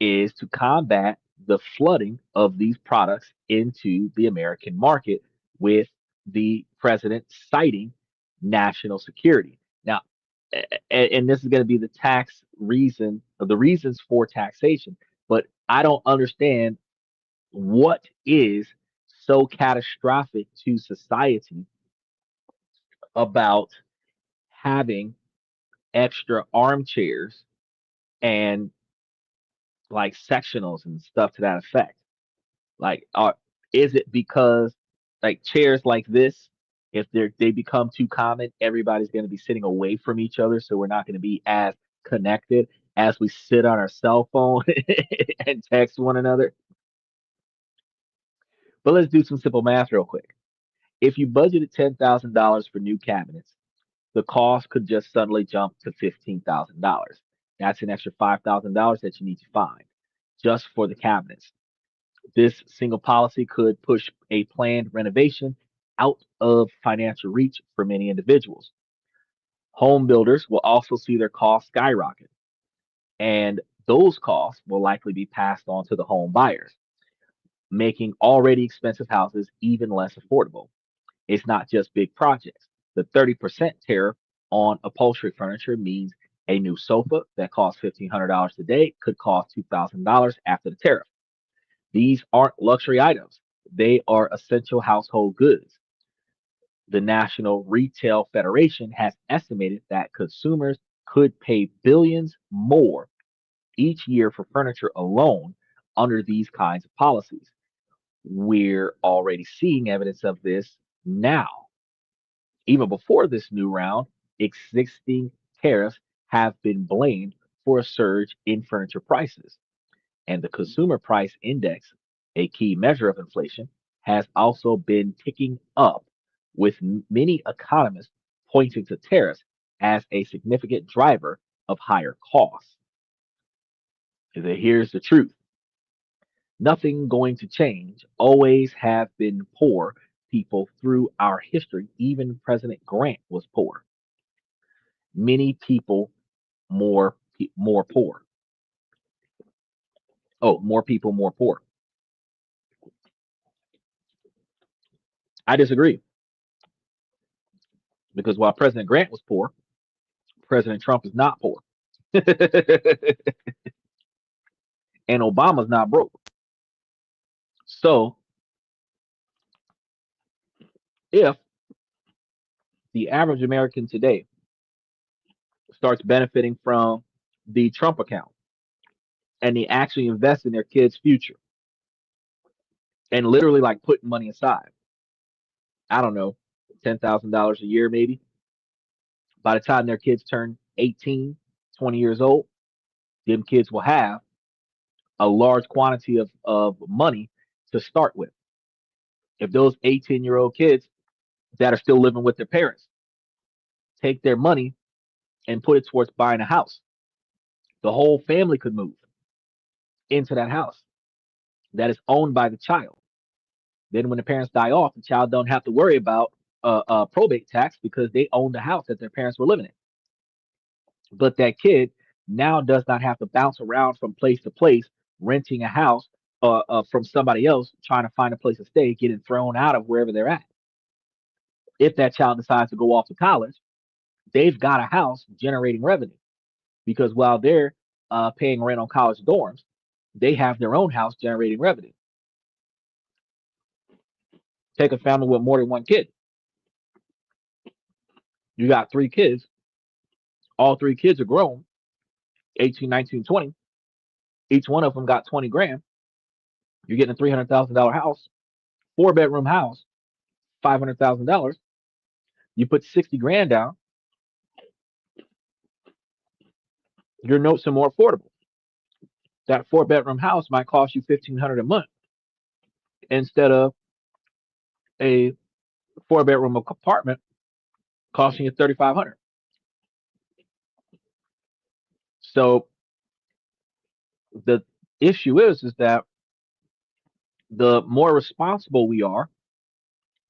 S1: is to combat the flooding of these products into the American market, with the president citing national security. Now, and this is going to be the tax reason, the reasons for taxation, but I don't understand what is so catastrophic to society about having extra armchairs and like sectionals and stuff to that effect. Like, is it because like chairs like this, if they become too common, everybody's going to be sitting away from each other, so we're not going to be as connected as we sit on our cell phone and text one another. But let's do some simple math real quick. If you budgeted $10,000 for new cabinets, the cost could just suddenly jump to $15,000. That's an extra $5,000 that you need to find just for the cabinets. This single policy could push a planned renovation out of financial reach for many individuals. Home builders will also see their costs skyrocket, and those costs will likely be passed on to the home buyers, making already expensive houses even less affordable. It's not just big projects. The 30% tariff on upholstery furniture means a new sofa that costs $1,500 today could cost $2,000 after the tariff. These aren't luxury items, they are essential household goods. The National Retail Federation has estimated that consumers could pay billions more each year for furniture alone under these kinds of policies. We're already seeing evidence of this now. Even before this new round, existing tariffs have been blamed for a surge in furniture prices. And the consumer price index, a key measure of inflation, has also been ticking up, with many economists pointing to tariffs as a significant driver of higher costs. Here's the truth: nothing going to change. Always have been poor people through our history. Even President Grant was poor. Many people more poor. Oh, more people more poor. I disagree because while President Grant was poor, President Trump is not poor, and Obama's not broke. So if the average American today starts benefiting from the Trump account and they actually invest in their kids' future and literally like putting money aside, I don't know, $10,000 a year maybe. By the time their kids turn 18, 20 years old, them kids will have a large quantity of money to start with. If those 18-year-old kids that are still living with their parents take their money and put it towards buying a house, the whole family could move into that house that is owned by the child. Then when the parents die off, the child don't have to worry about probate tax because they own the house that their parents were living in. But that kid now does not have to bounce around from place to place, renting a house from somebody else, trying to find a place to stay, getting thrown out of wherever they're at. If that child decides to go off to college, they've got a house generating revenue because while they're paying rent on college dorms, they have their own house generating revenue. Take a family with more than one kid. You got three kids. All three kids are grown, 18, 19, 20. Each one of them got 20 grand. You're getting a $300,000 house, 4-bedroom house, $500,000. You put 60 grand down, your notes are more affordable. That 4-bedroom house might cost you $1,500 a month instead of a 4-bedroom apartment costing you $3,500. So the issue is that the more responsible we are,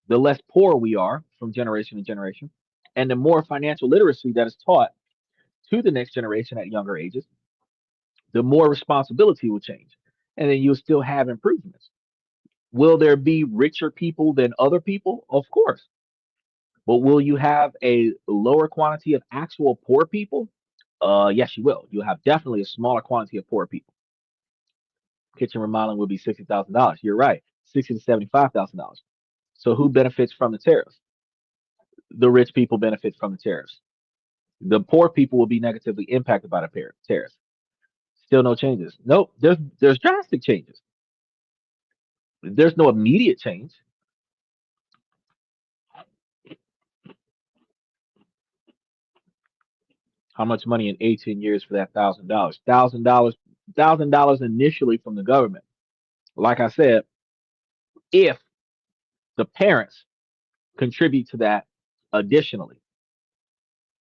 S1: the less poor we are from generation to generation, and the more financial literacy that is taught to the next generation at younger ages, the more responsibility will change. And then you'll still have improvements. Will there be richer people than other people? Of course. But will you have a lower quantity of actual poor people? Yes, you will. You'll have definitely a smaller quantity of poor people. Kitchen remodeling will be $60,000. You're right, $60 to $75,000. So who benefits from the tariffs? The rich people benefit from the tariffs. The poor people will be negatively impacted by the tariffs. Still no changes. Nope. There's drastic changes. There's no immediate change. How much money in 18 years for that $1,000? $1,000 initially from the government. Like I said, if the parents contribute to that additionally,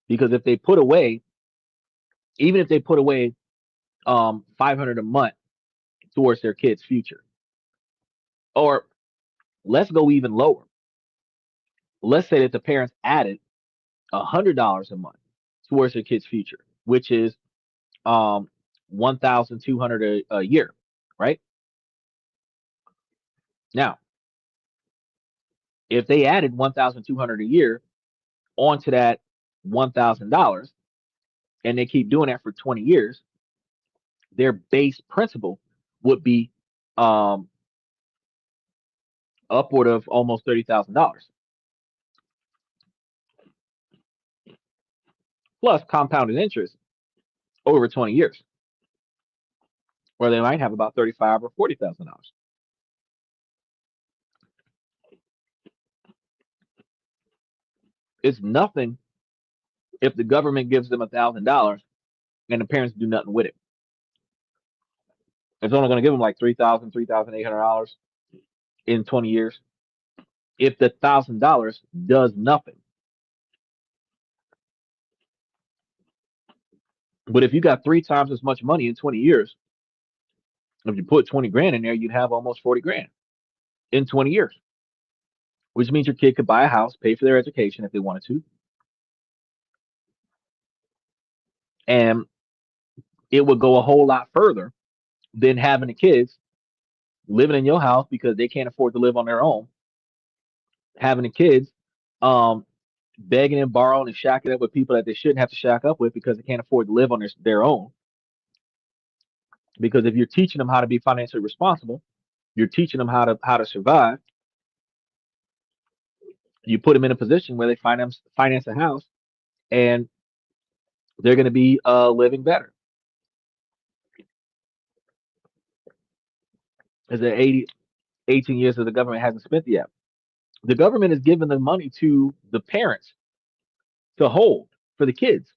S1: because if they put away, even if they put away 500 a month towards their kids' future, or let's go even lower. Let's say that the parents added $100 a month towards their kids' future, which is 1,200 a year, right? Now, if they added 1,200 a year onto that $1,000 and they keep doing that for 20 years, their base principal would be upward of almost $30,000 plus compounded interest over 20 years, where they might have about $35,000 or $40,000. It's nothing if the government gives them $1,000 and the parents do nothing with it. It's only going to give them like $3,000, $3,800 in 20 years. If the $1,000 does nothing, but if you got 3 times as much money in 20 years, if you put 20 grand in there, you'd have almost 40 grand in 20 years. which means your kid could buy a house, pay for their education if they wanted to, and it would go a whole lot further than having the kids living in your house because they can't afford to live on their own, having the kids um, begging and borrowing and shacking up with people that they shouldn't have to shack up with because they can't afford to live on their own. Because if you're teaching them how to be financially responsible, you're teaching them how to survive. You put them in a position where they finance a house, and they're going to be living better. Because the 18 years that the government hasn't spent yet. The government is giving the money to the parents to hold for the kids,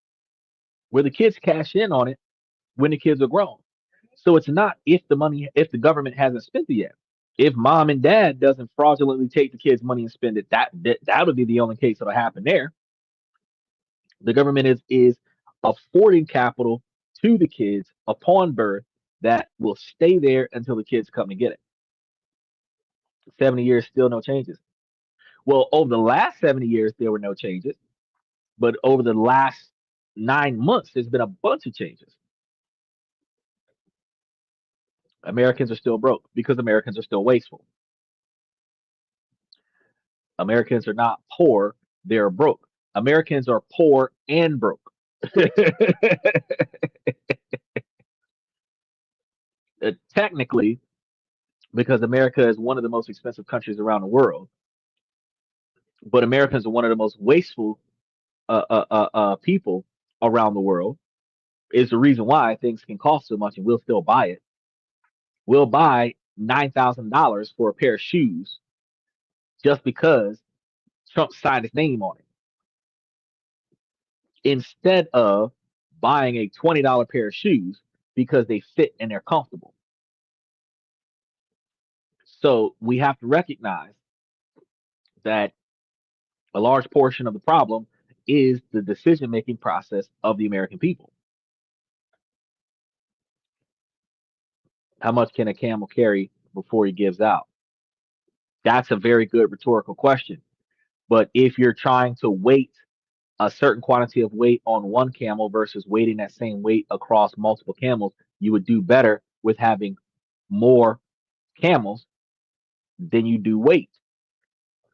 S1: where the kids cash in on it when the kids are grown. So it's not if the government hasn't spent it yet. If mom and dad doesn't fraudulently take the kids' money and spend it, that would be the only case that'll happen there. The government is affording capital to the kids upon birth that will stay there until the kids come and get it. 70 years, still no changes. Well, over the last 70 years, there were no changes, but over the last 9 months, there's been a bunch of changes. Americans are still broke because Americans are still wasteful. Americans are not poor, they're broke. Americans are poor and broke. Technically, because America is one of the most expensive countries around the world, but Americans are one of the most wasteful people around the world. Is the reason why things can cost so much and we'll still buy it. We'll buy $9,000 for a pair of shoes just because Trump signed his name on it, instead of buying a $20 pair of shoes because they fit and they're comfortable. So we have to recognize that a large portion of the problem is the decision making process of the American people. How much can a camel carry before he gives out? That's a very good rhetorical question. But if you're trying to weight a certain quantity of weight on one camel versus weighting that same weight across multiple camels, you would do better with having more camels than you do weight,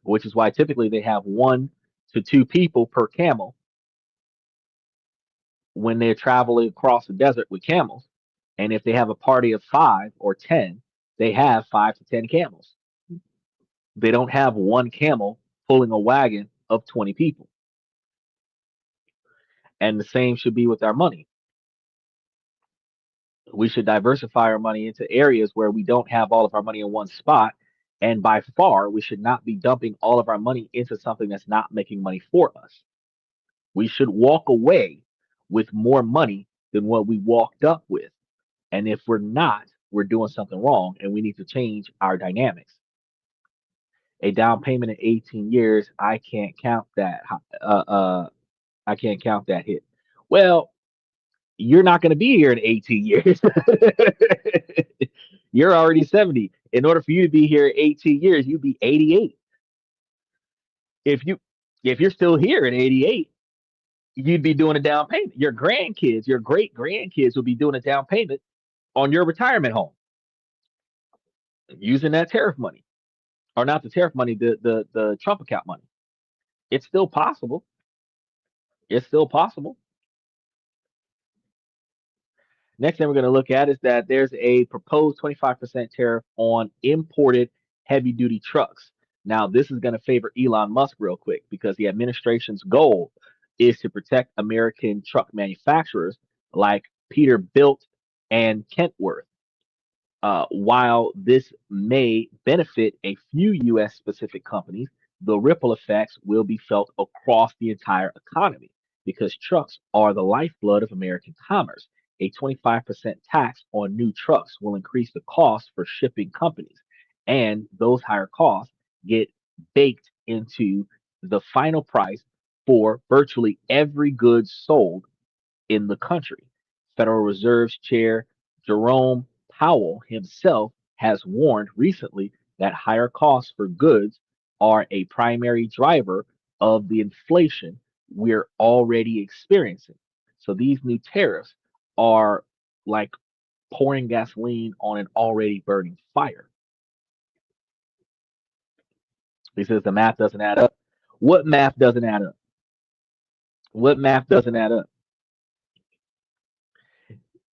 S1: which is why typically they have 1 to 2 people per camel when they're traveling across the desert with camels. And if they have a party of 5 or 10, they have 5 to 10 camels. They don't have one camel pulling a wagon of 20 people. And the same should be with our money. We should diversify our money into areas where we don't have all of our money in one spot. And by far, we should not be dumping all of our money into something that's not making money for us. We should walk away with more money than what we walked up with. And if we're not, we're doing something wrong and we need to change our dynamics. A down payment in 18 years, I can't count that. I can't count that hit. Well, you're not going to be here in 18 years. You're already 70. In order for you to be here in 18 years, you'd be 88. If you if you're still here in 88, you'd be doing a down payment. Your grandkids, your great grandkids will be doing a down payment on your retirement home using that tariff money. Or not the tariff money, the Trump account money. It's still possible. It's still possible. Next thing we're going to look at is that there's a proposed 25% tariff on imported heavy duty trucks. Now, this is going to favor Elon Musk real quick because the administration's goal is to protect American truck manufacturers like Peterbilt and Kentworth. While this may benefit a few US specific companies, the ripple effects will be felt across the entire economy because trucks are the lifeblood of American commerce. A 25% tax on new trucks will increase the cost for shipping companies, and those higher costs get baked into the final price for virtually every good sold in the country. Federal Reserve's Chair Jerome Powell himself has warned recently that higher costs for goods are a primary driver of the inflation we're already experiencing. So these new tariffs are like pouring gasoline on an already burning fire. He says the math doesn't add up. What math doesn't add up? What math doesn't add up?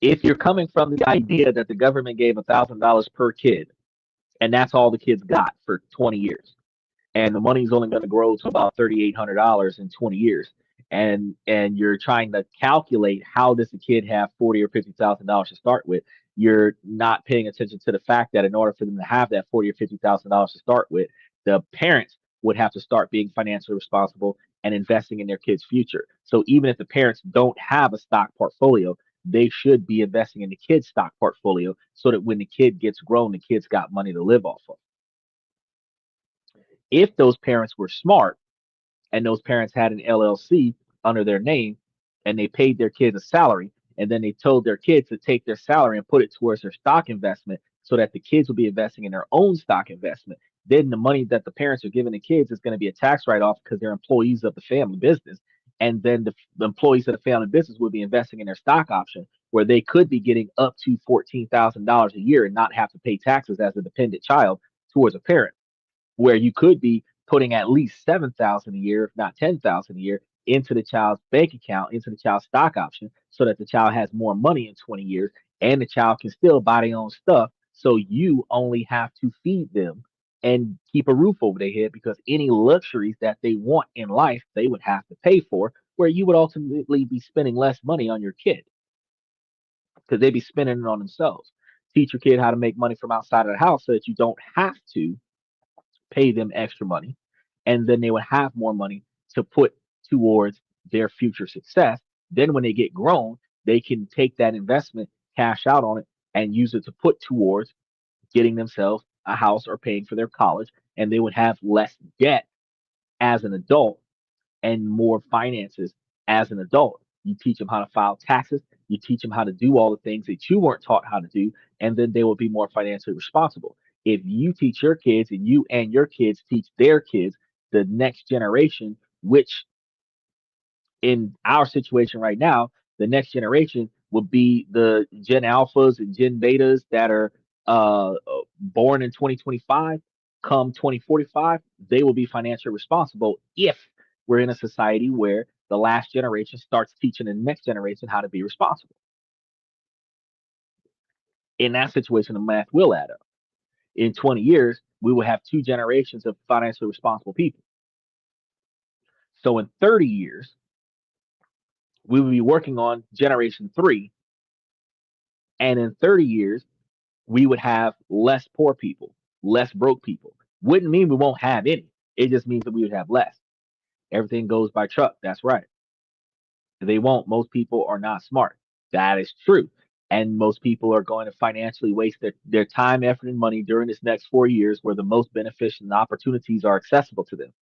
S1: If you're coming from the idea that the government gave $1,000 per kid, and that's all the kids got for 20 years, and the money's only going to grow to about $3,800 in 20 years, and you're trying to calculate how does a kid have 40 or $50,000 to start with, you're not paying attention to the fact that in order for them to have that 40 or $50,000 to start with, the parents would have to start being financially responsible and investing in their kids' future. So even if the parents don't have a stock portfolio, they should be investing in the kid's stock portfolio so that when the kid gets grown, the kid's got money to live off of. If those parents were smart and those parents had an LLC under their name and they paid their kids a salary and then they told their kids to take their salary and put it towards their stock investment so that the kids will be investing in their own stock investment, then the money that the parents are giving the kids is going to be a tax write-off because they're employees of the family business. And then the employees of the family business would be investing in their stock option where they could be getting up to $14,000 a year and not have to pay taxes as a dependent child towards a parent, where you could be putting at least 7,000 a year, if not 10,000 a year, into the child's bank account, into the child's stock option, so that the child has more money in 20 years, and the child can still buy their own stuff. So you only have to feed them and keep a roof over their head because any luxuries that they want in life, they would have to pay for, where you would ultimately be spending less money on your kid because they'd be spending it on themselves. Teach your kid how to make money from outside of the house so that you don't have to pay them extra money, and then they would have more money to put towards their future success. Then when they get grown, they can take that investment, cash out on it, and use it to put towards getting themselves a house or paying for their college, and they would have less debt as an adult and more finances as an adult. You teach them how to file taxes. You teach them how to do all the things that you weren't taught how to do, and then they will be more financially responsible. If you teach your kids and you and your kids teach their kids, the next generation, which in our situation right now, the next generation would be the Gen Alphas and Gen Betas that are born in 2025. Come 2045, they will be financially responsible if we're in a society where the last generation starts teaching the next generation how to be responsible. In that situation, the math will add up. In 20 years, we will have two generations of financially responsible people. So in 30 years, we will be working on generation three. And in 30 years, we would have less poor people, less broke people. Wouldn't mean we won't have any. It just means that we would have less. Everything goes by truck. That's right. They won't. Most people are not smart. That is true. And most people are going to financially waste their time, effort, and money during this next 4 years where the most beneficial and opportunities are accessible to them.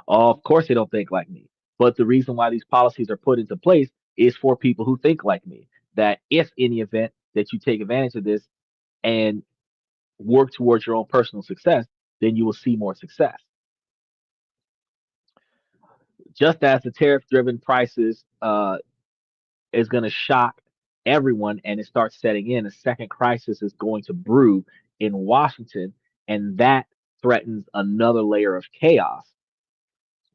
S1: Of course, they don't think like me. But the reason why these policies are put into place is for people who think like me. That if in the event that you take advantage of this and work towards your own personal success, then you will see more success. Just as the tariff driven prices is going to shock everyone and it starts setting in, a second crisis is going to brew in Washington, and that threatens another layer of chaos,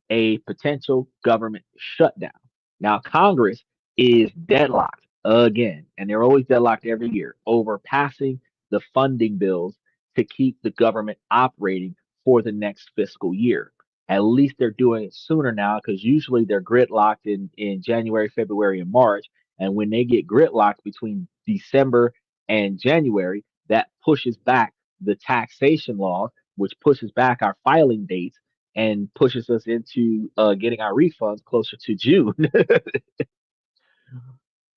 S1: a potential government shutdown. Now, Congress is deadlocked again, and they're always deadlocked every year over passing the funding bills to keep the government operating for the next fiscal year. At least they're doing it sooner now because usually they're gridlocked in January, February, and March. And when they get gridlocked between December and January, that pushes back the taxation law, which pushes back our filing dates and pushes us into getting our refunds closer to June.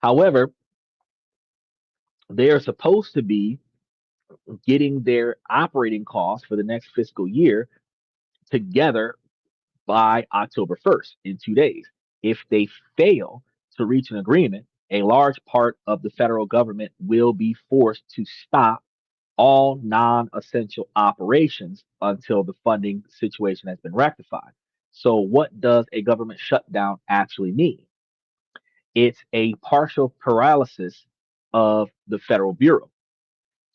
S1: However, they are supposed to be getting their operating costs for the next fiscal year together by October 1st in 2 days. If they fail to reach an agreement, a large part of the federal government will be forced to stop all non-essential operations until the funding situation has been rectified. So, what does a government shutdown actually mean? It's a partial paralysis of the federal bureau.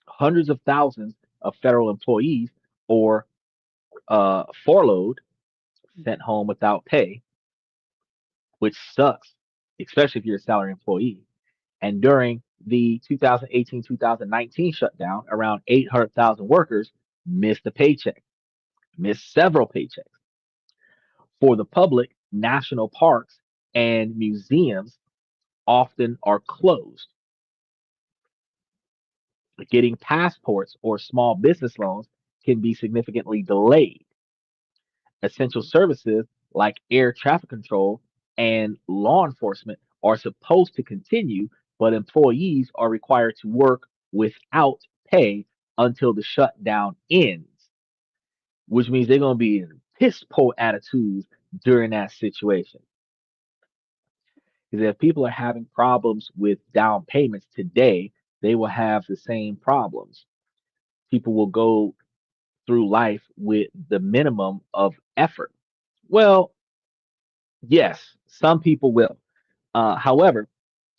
S1: Hundreds of thousands of federal employees or furloughed, sent home without pay, which sucks, especially if you're a salary employee. And during the 2018-2019 shutdown, around 800,000 workers missed a paycheck, missed several paychecks. For the public, national parks and museums often are closed. Getting passports or small business loans can be significantly delayed. Essential services like air traffic control and law enforcement are supposed to continue, but employees are required to work without pay until the shutdown ends, which means they're going to be in piss poor attitudes during that situation. Because if people are having problems with down payments today, they will have the same problems. People will go through life with the minimum of effort. Well, yes, some people will. However,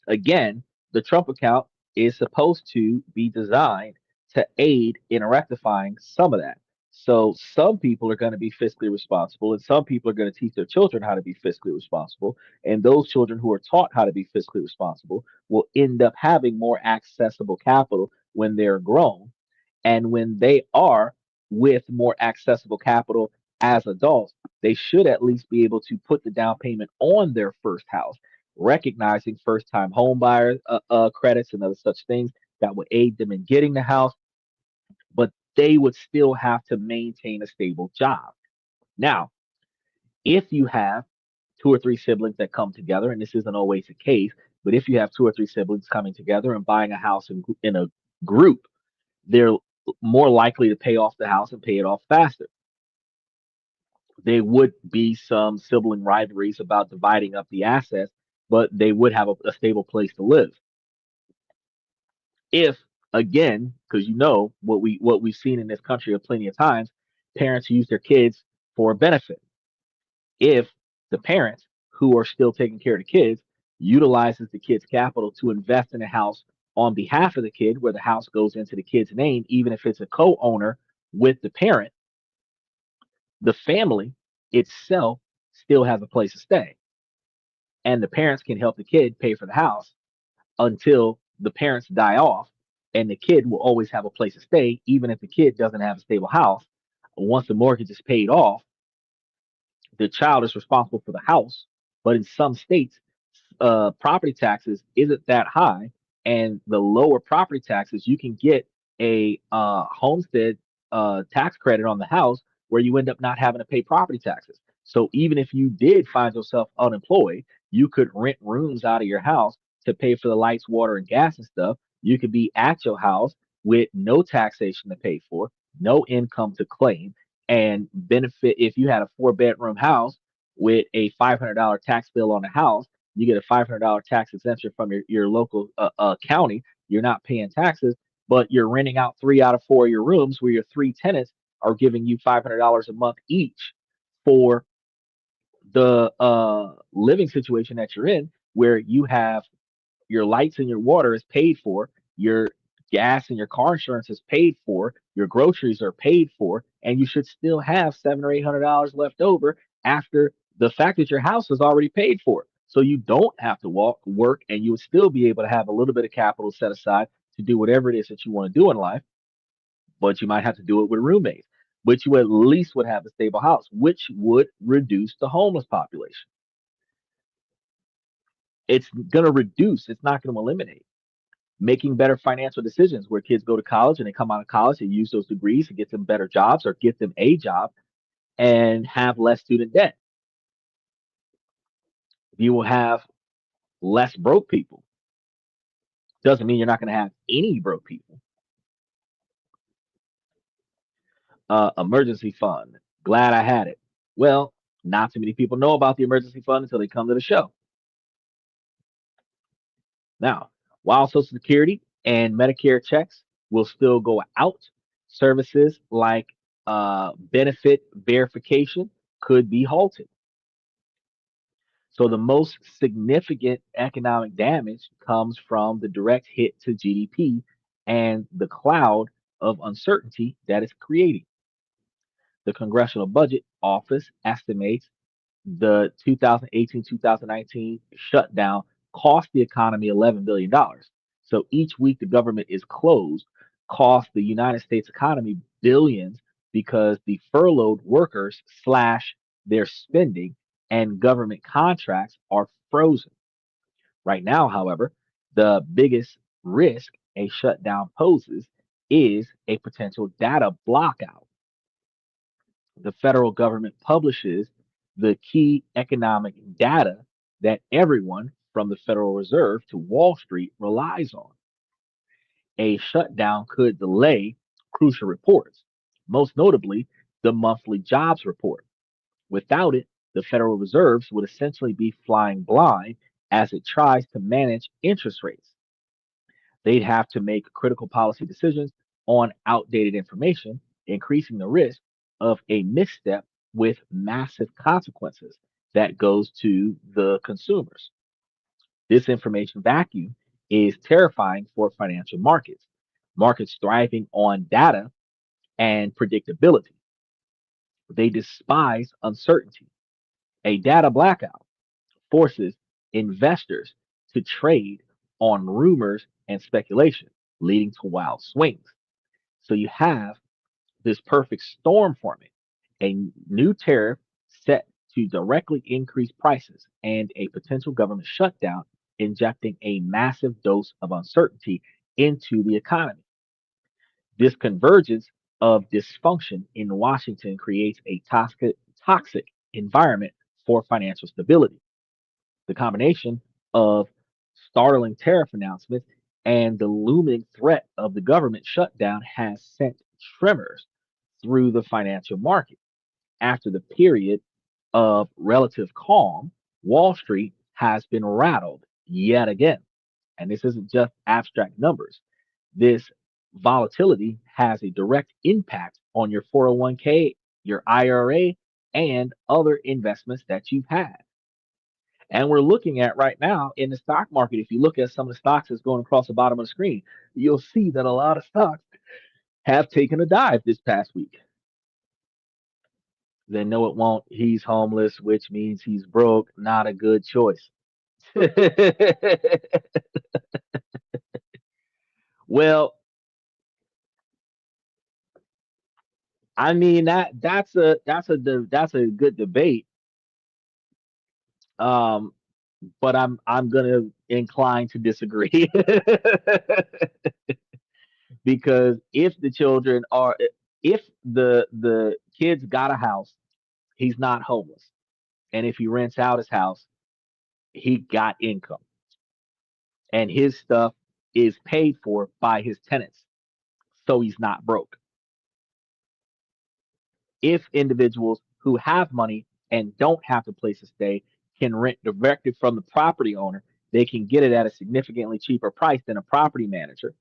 S1: again, the Trump account is supposed to be designed to aid in rectifying some of that. So some people are going to be fiscally responsible, and some people are going to teach their children how to be fiscally responsible. And those children who are taught how to be fiscally responsible will end up having more accessible capital when they're grown. And when they are with more accessible capital as adults, they should at least be able to put the down payment on their first house, recognizing first time home buyer credits and other such things that would aid them in getting the house, but they would still have to maintain a stable job. Now, if you have two or three siblings that come together, and this isn't always the case, but if you have two or three siblings coming together and buying a house in a group, they're more likely to pay off the house and pay it off faster. There would be some sibling rivalries about dividing up the assets, but they would have a stable place to live. If again, because you know what we've seen in this country plenty of times, parents use their kids for a benefit. If the parents who are still taking care of the kids utilizes the kid's capital to invest in a house on behalf of the kid, where the house goes into the kid's name, even if it's a co-owner with the parent, the family itself still has a place to stay. And the parents can help the kid pay for the house until the parents die off, and the kid will always have a place to stay, even if the kid doesn't have a stable house. Once the mortgage is paid off, the child is responsible for the house. But in some states, property taxes isn't that high, and the lower property taxes, you can get a homestead tax credit on the house where you end up not having to pay property taxes. So even if you did find yourself unemployed, you could rent rooms out of your house to pay for the lights, water, and gas and stuff. You could be at your house with no taxation to pay for, no income to claim, and benefit. If you had a four-bedroom house with a $500 tax bill on the house, you get a $500 tax exemption from your local county. You're not paying taxes, but you're renting out three out of four of your rooms where your three tenants are giving you $500 a month each for the living situation that you're in, where you have your lights and your water is paid for, your gas and your car insurance is paid for, your groceries are paid for, and you should still have $700 or $800 left over after the fact that your house is already paid for. So you don't have to work, and you would still be able to have a little bit of capital set aside to do whatever it is that you want to do in life, but you might have to do it with roommates. But you at least would have a stable house, which would reduce the homeless population. It's going to reduce, it's not going to eliminate. Making better financial decisions where kids go to college and they come out of college and use those degrees to get them better jobs or get them a job and have less student debt. You will have less broke people. Doesn't mean you're not going to have any broke people. Emergency fund. Glad I had it. Well, not too many people know about the emergency fund until they come to the show. Now, while Social Security and Medicare checks will still go out. Services like benefit verification could be halted. So the most significant economic damage comes from the direct hit to GDP and the cloud of uncertainty that it's creating. The Congressional Budget Office estimates the 2018-2019 shutdown cost the economy $11 billion. So each week the government is closed cost the United States economy billions because the furloughed workers slash their spending and government contracts are frozen. Right now, however, the biggest risk a shutdown poses is a potential data blockout. The federal government publishes the key economic data that everyone from the Federal Reserve to Wall Street relies on. A shutdown could delay crucial reports, most notably the monthly jobs report. Without it, the Federal Reserve would essentially be flying blind as it tries to manage interest rates. They'd have to make critical policy decisions on outdated information, increasing the risk of a misstep with massive consequences that goes to the consumers. This information vacuum is terrifying for financial markets. Markets thriving on data and predictability. They despise uncertainty. A data blackout forces investors to trade on rumors and speculation, leading to wild swings. So you have this perfect storm forming, a new tariff set to directly increase prices, and a potential government shutdown injecting a massive dose of uncertainty into the economy. This convergence of dysfunction in Washington creates a toxic environment for financial stability. The combination of startling tariff announcements and the looming threat of the government shutdown has sent tremors through the financial market. After the period of relative calm, Wall Street has been rattled yet again. And this isn't just abstract numbers. This volatility has a direct impact on your 401k, your IRA, and other investments that you've had. And we're looking at right now in the stock market, if you look at some of the stocks that's going across the bottom of the screen, you'll see that a lot of stocks have taken a dive this past week. Then no, it won't. He's homeless, which means he's broke. Not a good choice. Well, I mean that's a good debate. Um, but I'm gonna incline to disagree because if the kids got a house, he's not homeless, and if he rents out his house, he got income, and his stuff is paid for by his tenants, so he's not broke. If individuals who have money and don't have a place to stay can rent directly from the property owner, they can get it at a significantly cheaper price than a property manager.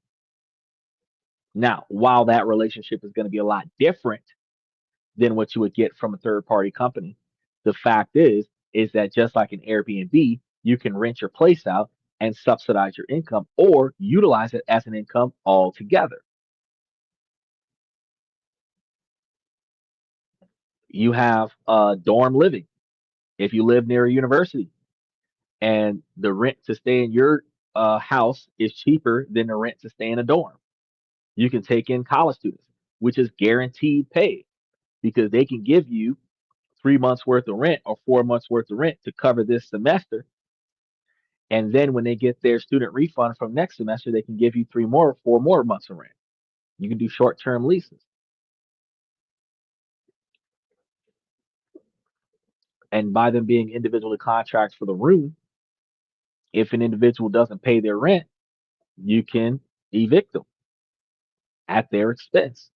S1: Now, while that relationship is going to be a lot different than what you would get from a third party company, the fact is that just like an Airbnb, you can rent your place out and subsidize your income or utilize it as an income altogether. You have dorm living if you live near a university and the rent to stay in your house is cheaper than the rent to stay in a dorm. You can take in college students, which is guaranteed pay because they can give you 3 months worth of rent or 4 months worth of rent to cover this semester. And then when they get their student refund from next semester, they can give you 4 more months of rent. You can do short term leases. And by them being individual contracts for the room, if an individual doesn't pay their rent, you can evict them at their expense,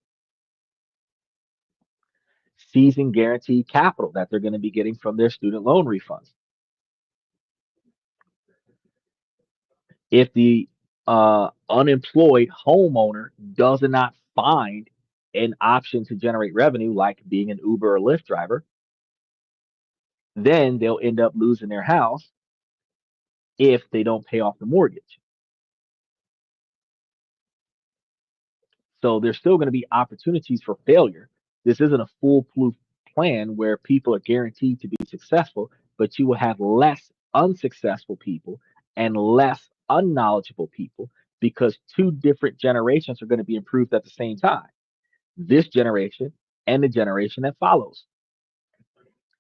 S1: seizing guaranteed capital that they're going to be getting from their student loan refunds. If the unemployed homeowner does not find an option to generate revenue like being an Uber or Lyft driver, then they'll end up losing their house if they don't pay off the mortgage. So there's still going to be opportunities for failure. This isn't a foolproof plan where people are guaranteed to be successful, but you will have less unsuccessful people and less unknowledgeable people because two different generations are going to be improved at the same time. This generation and the generation that follows.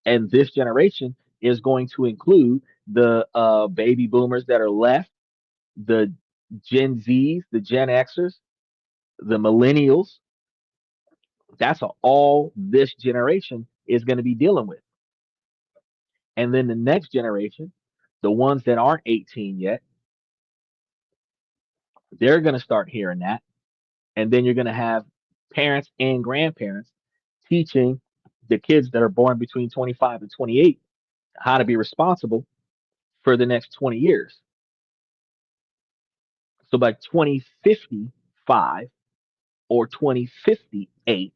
S1: And this generation is going to include the baby boomers that are left, the Gen Zs, the Gen Xers, the millennials. That's all this generation is going to be dealing with. And then the next generation, the ones that aren't 18 yet, they're going to start hearing that. And then you're going to have parents and grandparents teaching the kids that are born between 25 and 28 how to be responsible for the next 20 years. So by 2055 or 2058,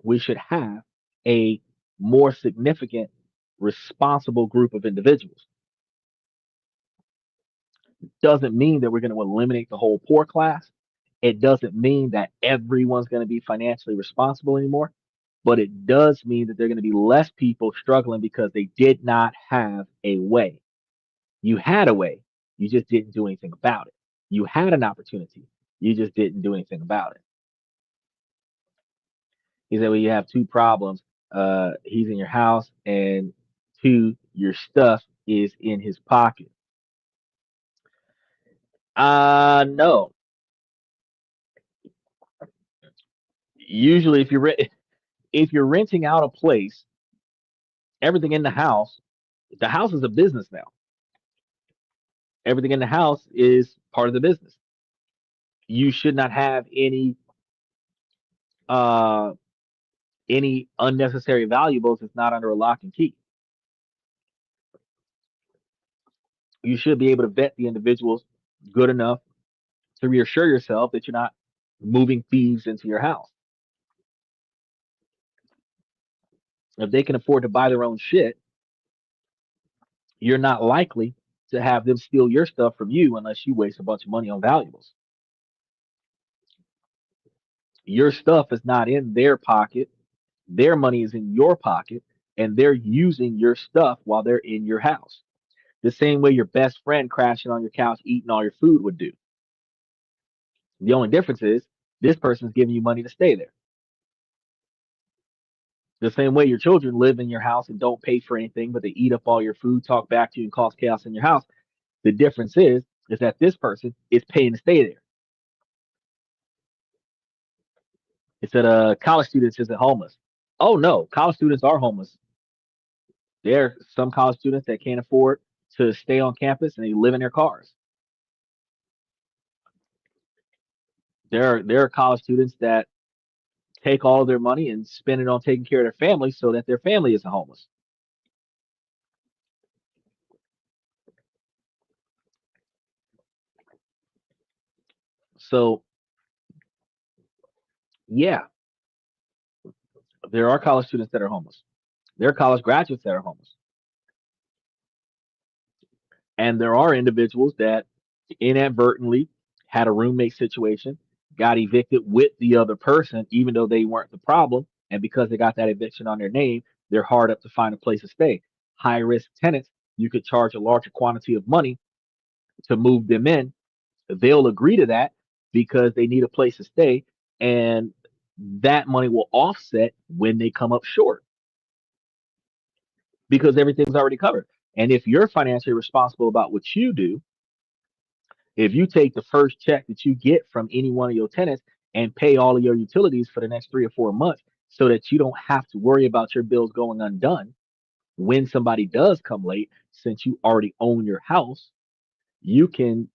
S1: we should have a more significant, responsible group of individuals. Doesn't mean that we're going to eliminate the whole poor class. It doesn't mean that everyone's going to be financially responsible anymore, but it does mean that there are going to be less people struggling because they did not have a way. You had a way, you just didn't do anything about it. You had an opportunity, you just didn't do anything about it. He said, well, you have two problems. He's in your house, and two, your stuff is in his pocket. No. Usually, if you're renting out a place, everything in the house is a business now. Everything in the house is part of the business. You should not have uh any unnecessary valuables that's not under a lock and key. You should be able to vet the individuals good enough to reassure yourself that you're not moving thieves into your house. If they can afford to buy their own shit, you're not likely to have them steal your stuff from you unless you waste a bunch of money on valuables. Your stuff is not in their pocket. Their money is in your pocket, and they're using your stuff while they're in your house. The same way your best friend crashing on your couch eating all your food would do. The only difference is this person's giving you money to stay there. The same way your children live in your house and don't pay for anything, but they eat up all your food, talk back to you, and cause chaos in your house. The difference is that this person is paying to stay there. It's that college students isn't homeless. Oh no, college students are homeless. There are some college students that can't afford to stay on campus and they live in their cars. There are college students that take all of their money and spend it on taking care of their family so that their family isn't homeless. So yeah, there are college students that are homeless. There are college graduates that are homeless. And there are individuals that inadvertently had a roommate situation, got evicted with the other person, even though they weren't the problem. And because they got that eviction on their name, they're hard up to find a place to stay. High risk tenants, you could charge a larger quantity of money to move them in. They'll agree to that because they need a place to stay. And that money will offset when they come up short because everything's already covered. And if you're financially responsible about what you do, if you take the first check that you get from any one of your tenants and pay all of your utilities for the next 3 or 4 months so that you don't have to worry about your bills going undone when somebody does come late, since you already own your house, you can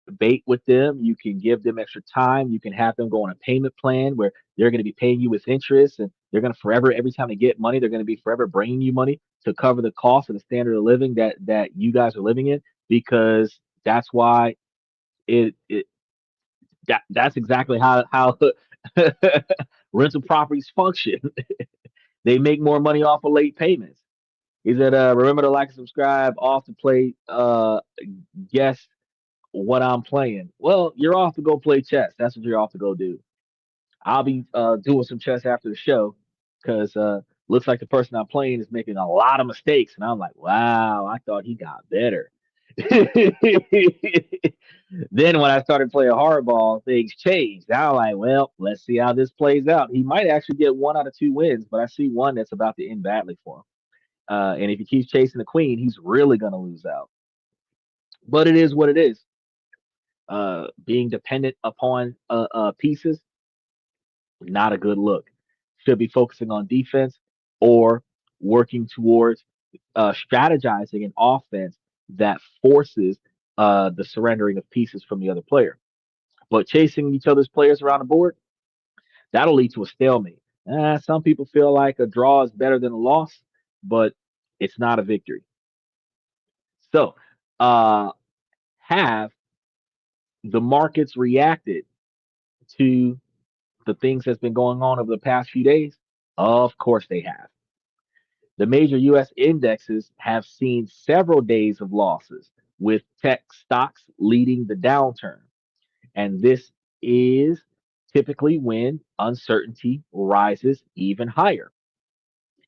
S1: debate with them. You can give them extra time. You can have them go on a payment plan where they're going to be paying you with interest, and they're going to forever, every time they get money, they're going to be forever bringing you money to cover the cost of the standard of living that you guys are living in, because that's why it that's exactly how rental properties function. They make more money off of late payments. He said, remember to like and subscribe, off to play guess what I'm playing. Well, you're off to go play chess. That's what you're off to go do. I'll be doing some chess after the show because looks like the person I'm playing is making a lot of mistakes, and I'm like, wow, I thought he got better. Then when I started playing hardball, things changed. Now I'm like, well, let's see how this plays out. He might actually get 1 out of 2 wins, but I see one that's about to end badly for him. And if he keeps chasing the queen, he's really going to lose out. But it is what it is. Being dependent upon pieces, not a good look. Should be focusing on defense or working towards strategizing an offense that forces the surrendering of pieces from the other player. But chasing each other's players around the board, that'll lead to a stalemate. Some people feel like a draw is better than a loss, but it's not a victory. So, uh, have the markets reacted to the things that's been going on over the past few days? Of course they have. The major US indexes have seen several days of losses, with tech stocks leading the downturn. And this is typically when uncertainty rises even higher.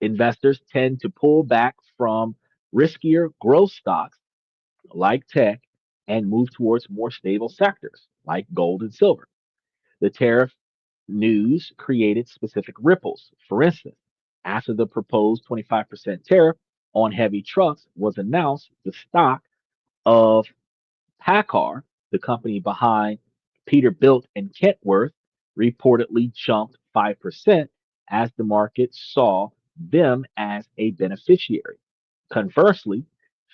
S1: Investors tend to pull back from riskier growth stocks like tech and move towards more stable sectors like gold and silver. The tariff news created specific ripples. For instance, after the proposed 25% tariff on heavy trucks was announced, the stock of PACCAR, the company behind Peterbilt and Kentworth, reportedly jumped 5% as the market saw them as a beneficiary. Conversely,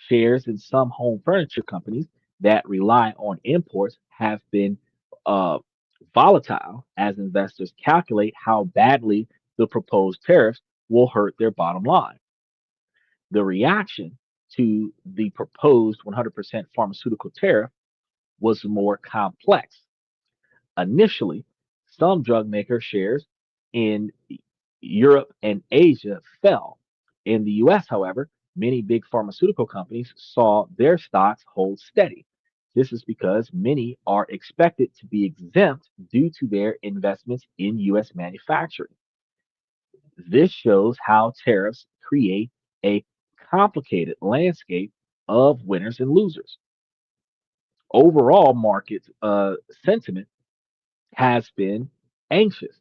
S1: shares in some home furniture companies that rely on imports have been uh, volatile as investors calculate how badly the proposed tariffs will hurt their bottom line. The reaction to the proposed 100% pharmaceutical tariff was more complex. Initially, some drug maker shares in Europe and Asia fell. In the US, however, many big pharmaceutical companies saw their stocks hold steady. This is because many are expected to be exempt due to their investments in US manufacturing. This shows how tariffs create a complicated landscape of winners and losers. Overall, market sentiment has been anxious,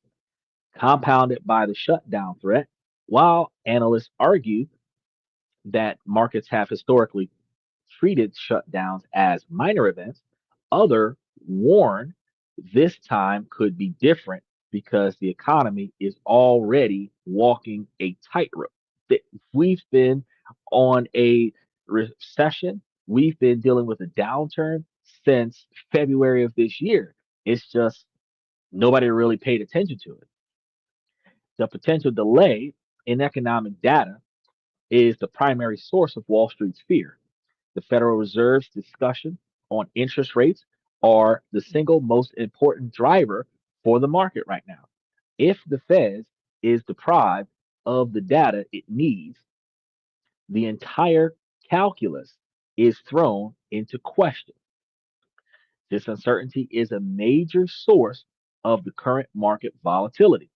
S1: compounded by the shutdown threat, while analysts argue that markets have historically treated shutdowns as minor events. Others warn this time could be different because the economy is already walking a tightrope. We've been on a recession, we've been dealing with a downturn since February of this year. It's just nobody really paid attention to it. The potential delay in economic data is the primary source of Wall Street's fear. The Federal Reserve's discussion on interest rates are the single most important driver for the market right now. If the Fed is deprived of the data it needs, the entire calculus is thrown into question. This uncertainty is a major source of the current market volatility.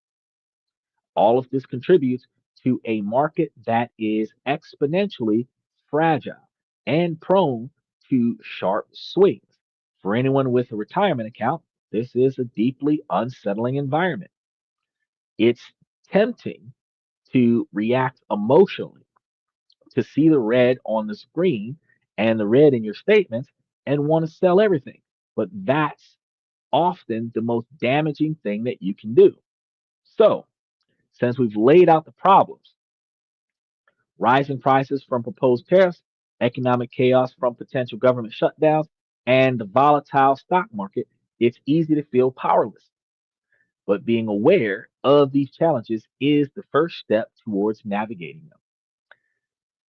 S1: All of this contributes to a market that is exponentially fragile and prone to sharp swings. For anyone with a retirement account, this is a deeply unsettling environment. It's tempting to react emotionally, to see the red on the screen and the red in your statements and want to sell everything. But that's often the most damaging thing that you can do. So, since we've laid out the problems, rising prices from proposed tariffs, economic chaos from potential government shutdowns, and the volatile stock market, it's easy to feel powerless. But being aware of these challenges is the first step towards navigating them.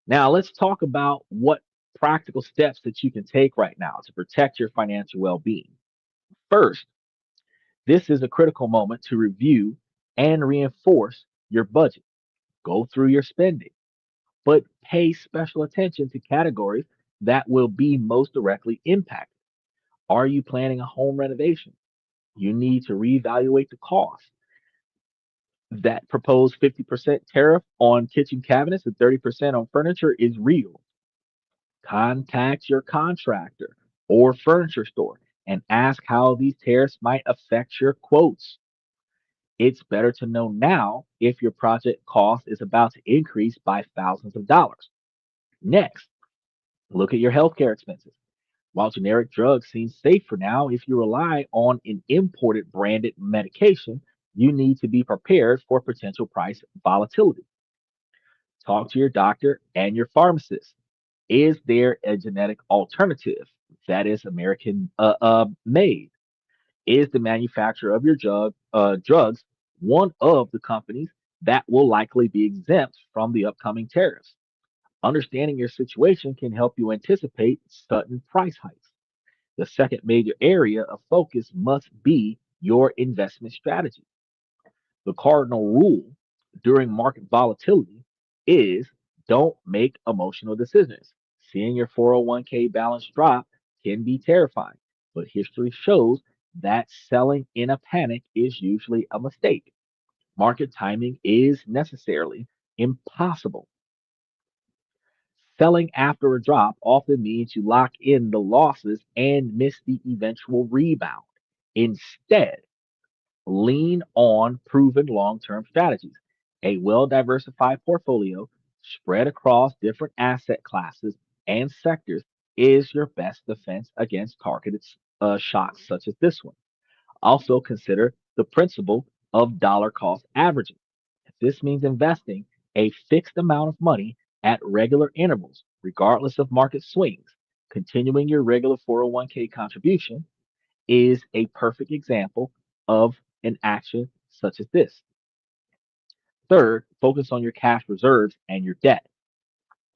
S1: Now, let's talk about what practical steps that you can take right now to protect your financial well being. First, this is a critical moment to review and reinforce your budget. Go through your spending, but pay special attention to categories that will be most directly impacted. Are you planning a home renovation? You need to reevaluate the cost. That proposed 50% tariff on kitchen cabinets and 30% on furniture is real. Contact your contractor or furniture store and ask how these tariffs might affect your quotes. It's better to know now if your project cost is about to increase by thousands of dollars. Next, look at your healthcare expenses. While generic drugs seem safe for now, if you rely on an imported branded medication, you need to be prepared for potential price volatility. Talk to your doctor and your pharmacist. Is there a genetic alternative that is American made? Is the manufacturer of your drugs one of the companies that will likely be exempt from the upcoming tariffs? Understanding your situation can help you anticipate sudden price hikes. The second major area of focus must be your investment strategy. The cardinal rule during market volatility is don't make emotional decisions. Seeing your 401k balance drop can be terrifying, but history shows that selling in a panic is usually a mistake. Market timing is necessarily impossible. Selling after a drop often means you lock in the losses and miss the eventual rebound. Instead, lean on proven long term strategies. A well diversified portfolio spread across different asset classes and sectors is your best defense against targeted shocks such as this one. Also, consider the principle of dollar cost averaging. This means investing a fixed amount of money at regular intervals, regardless of market swings. Continuing your regular 401k contribution is a perfect example of an action such as this. Third, focus on your cash reserves and your debt.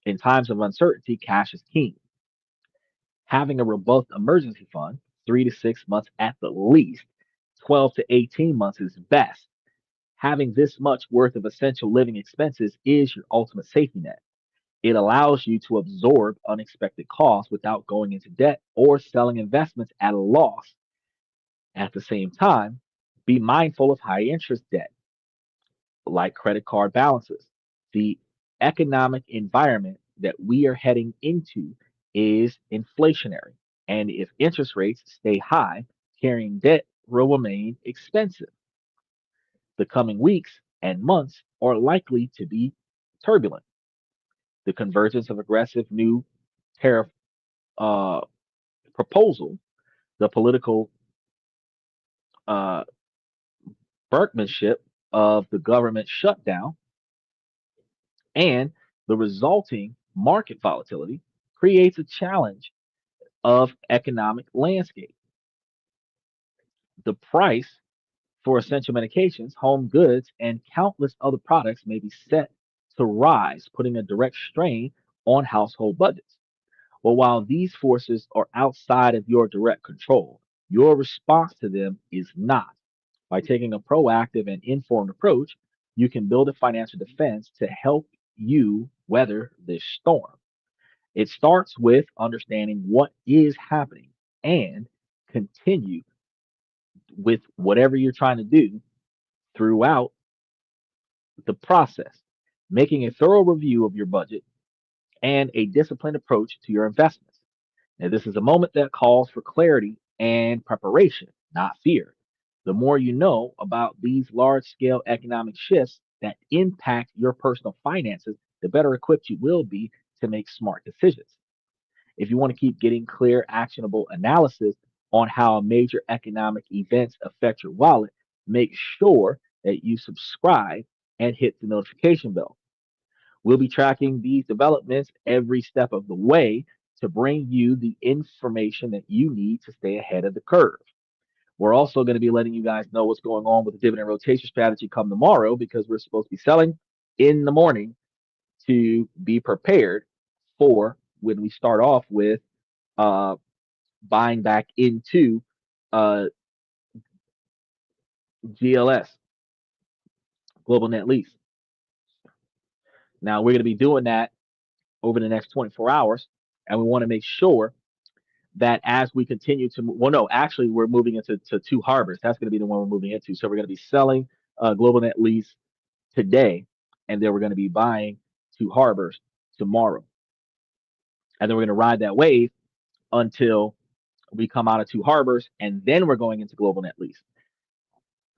S1: In times of uncertainty, cash is king. Having a robust emergency fund, 3 to 6 months at the least, 12 to 18 months is best. Having this much worth of essential living expenses is your ultimate safety net. It allows you to absorb unexpected costs without going into debt or selling investments at a loss. At the same time, be mindful of high interest debt like credit card balances. The economic environment that we are heading into is inflationary. And if interest rates stay high, carrying debt will remain expensive. The coming weeks and months are likely to be turbulent. The convergence of aggressive new tariff uh, proposal, the political uh, brinkmanship of the government shutdown, and the resulting market volatility creates a challenge of economic landscape. The price for essential medications, home goods, and countless other products may be set to rise, putting a direct strain on household budgets. Well, while these forces are outside of your direct control, your response to them is not. By taking a proactive and informed approach, you can build a financial defense to help you weather this storm. It starts with understanding what is happening and continue with whatever you're trying to do throughout the process, making a thorough review of your budget and a disciplined approach to your investments. Now, this is a moment that calls for clarity and preparation, not fear. The more you know about these large scale economic shifts that impact your personal finances, the better equipped you will be to make smart decisions. If you want to keep getting clear, actionable analysis on how major economic events affect your wallet, make sure that you subscribe and hit the notification bell. We'll be tracking these developments every step of the way to bring you the information that you need to stay ahead of the curve. We're also going to be letting you guys know what's going on with the dividend rotation strategy come tomorrow because we're supposed to be selling in the morning to be prepared for when we start off with buying back into uh, GLS, Global Net Lease. Now we're going to be doing that over the next 24 hours, and we want to make sure that as we continue to, well, no, actually, we're moving into Two Harbors. That's going to be the one we're moving into. So we're going to be selling Global Net Lease today, and then we're going to be buying Two Harbors tomorrow. And then we're going to ride that wave until we come out of Two Harbors, and then we're going into Global Net Lease.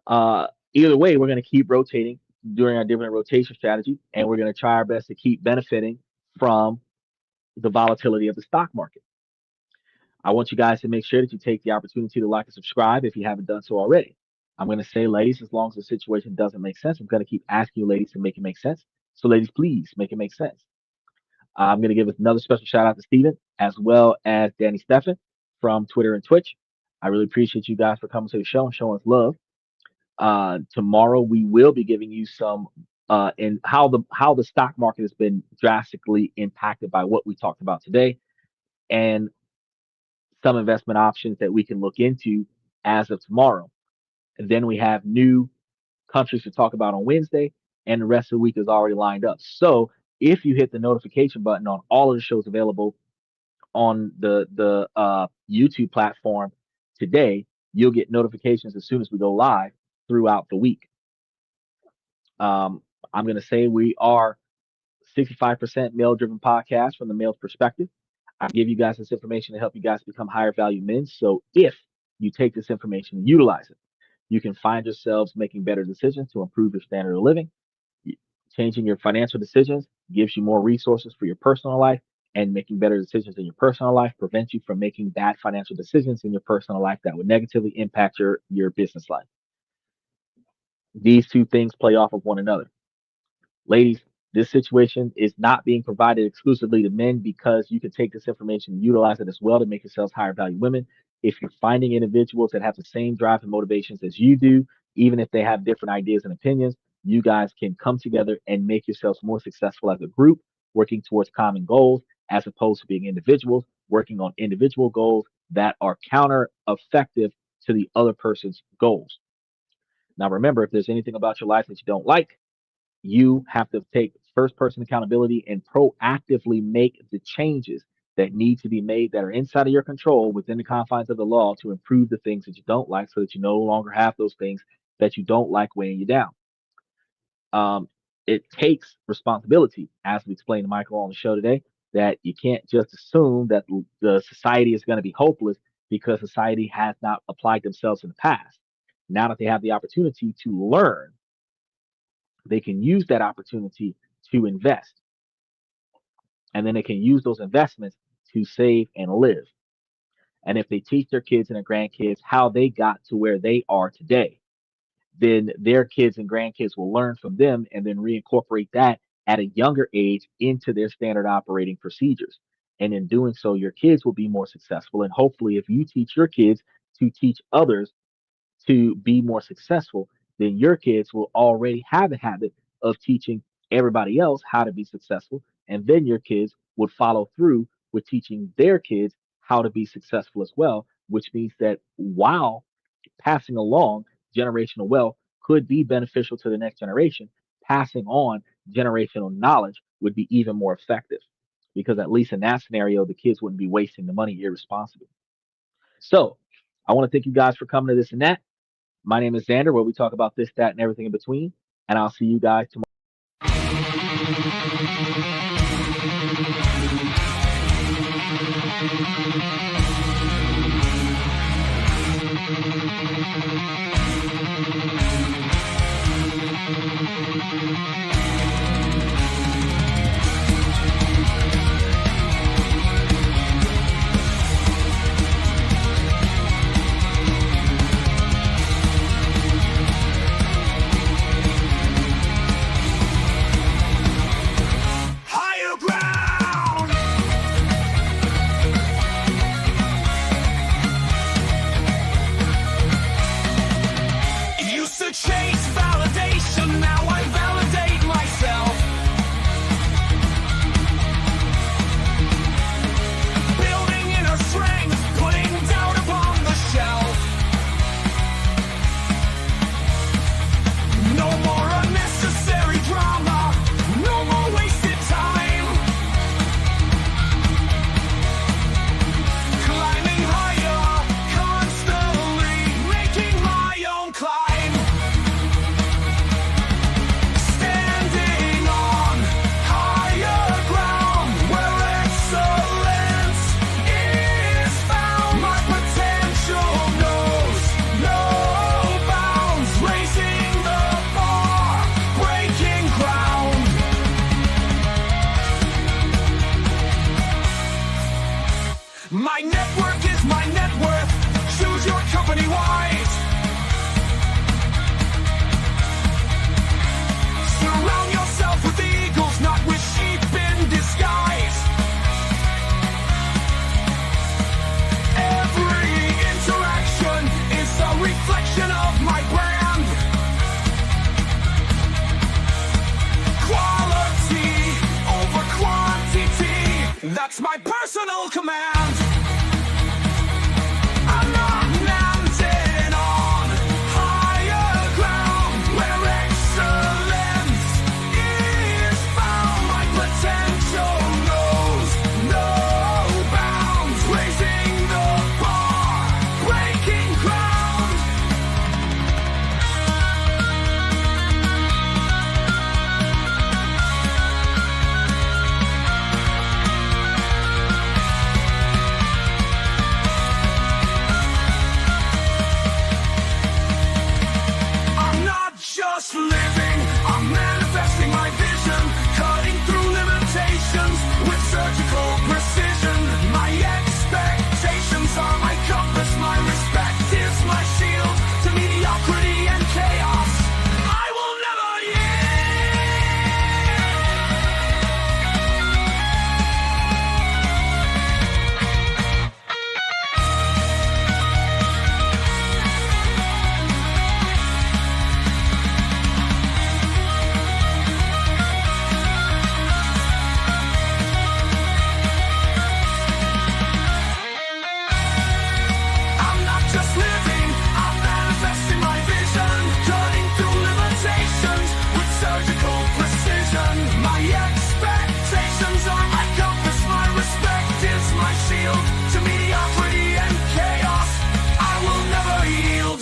S1: Either way, we're going to keep rotating during our dividend rotation strategy, and we're going to try our best to keep benefiting from the volatility of the stock market. I want you guys to make sure that you take the opportunity to like and subscribe if you haven't done so already. I'm going to say, ladies, as long as the situation doesn't make sense, I'm going to keep asking you, ladies, to make it make sense. So, ladies, please make it make sense. I'm going to give another special shout out to Steven, as well as Danny Steffen from Twitter and Twitch. I really appreciate you guys for coming to the show and showing us love. Tomorrow we will be giving you some and how the stock market has been drastically impacted by what we talked about today, and some investment options that we can look into as of tomorrow. And then we have new countries to talk about on Wednesday, and the rest of the week is already lined up. So if you hit the notification button on all of the shows available on the YouTube platform today, you'll get notifications as soon as we go live throughout the week. I'm going to say we are 65% male-driven podcast from the male's perspective. I give you guys this information to help you guys become higher value men. So if you take this information and utilize it, you can find yourselves making better decisions to improve your standard of living. Changing your financial decisions gives you more resources for your personal life, and making better decisions in your personal life prevents you from making bad financial decisions in your personal life that would negatively impact your business life. These two things play off of one another. Ladies, this situation is not being provided exclusively to men, because you can take this information and utilize it as well to make yourselves higher value women. If you're finding individuals that have the same drive and motivations as you do, even if they have different ideas and opinions, you guys can come together and make yourselves more successful as a group, working towards common goals, as opposed to being individuals working on individual goals that are counter effective to the other person's goals. Now, remember, if there's anything about your life that you don't like, you have to take first person accountability and proactively make the changes that need to be made that are inside of your control within the confines of the law to improve the things that you don't like, so that you no longer have those things that you don't like weighing you down. It takes responsibility, as we explained to Michael on the show today, that you can't just assume that the society is going to be hopeless because society has not applied themselves in the past. Now that they have the opportunity to learn, they can use that opportunity to invest. And then they can use those investments to save and live. And if they teach their kids and their grandkids how they got to where they are today, then their kids and grandkids will learn from them and then reincorporate that at a younger age into their standard operating procedures. And in doing so, your kids will be more successful. And hopefully, if you teach your kids to teach others to be more successful, then your kids will already have a habit of teaching everybody else how to be successful. And then your kids would follow through with teaching their kids how to be successful as well, which means that while passing along generational wealth could be beneficial to the next generation, passing on generational knowledge would be even more effective, because at least in that scenario, the kids wouldn't be wasting the money irresponsibly. So I want to thank you guys for coming to This and That. My name is Xander, where we talk about this, that, and everything in between. And I'll see you guys tomorrow.
S2: Higher ground. command. I'm not mounted on higher ground where excellence is found. My potential knows no bounds, raising the bar, breaking ground. I'm not just living, I'm manifesting my vision, cutting through limitations with surgical precision. My expectations are my compass, my respect is my shield to mediocrity and chaos. I will never I'm not just living, I'm manifesting my vision, cutting through limitations with surgical precision. My expectations are my compass, my respect is my shield to mediocrity and chaos. I will never yield.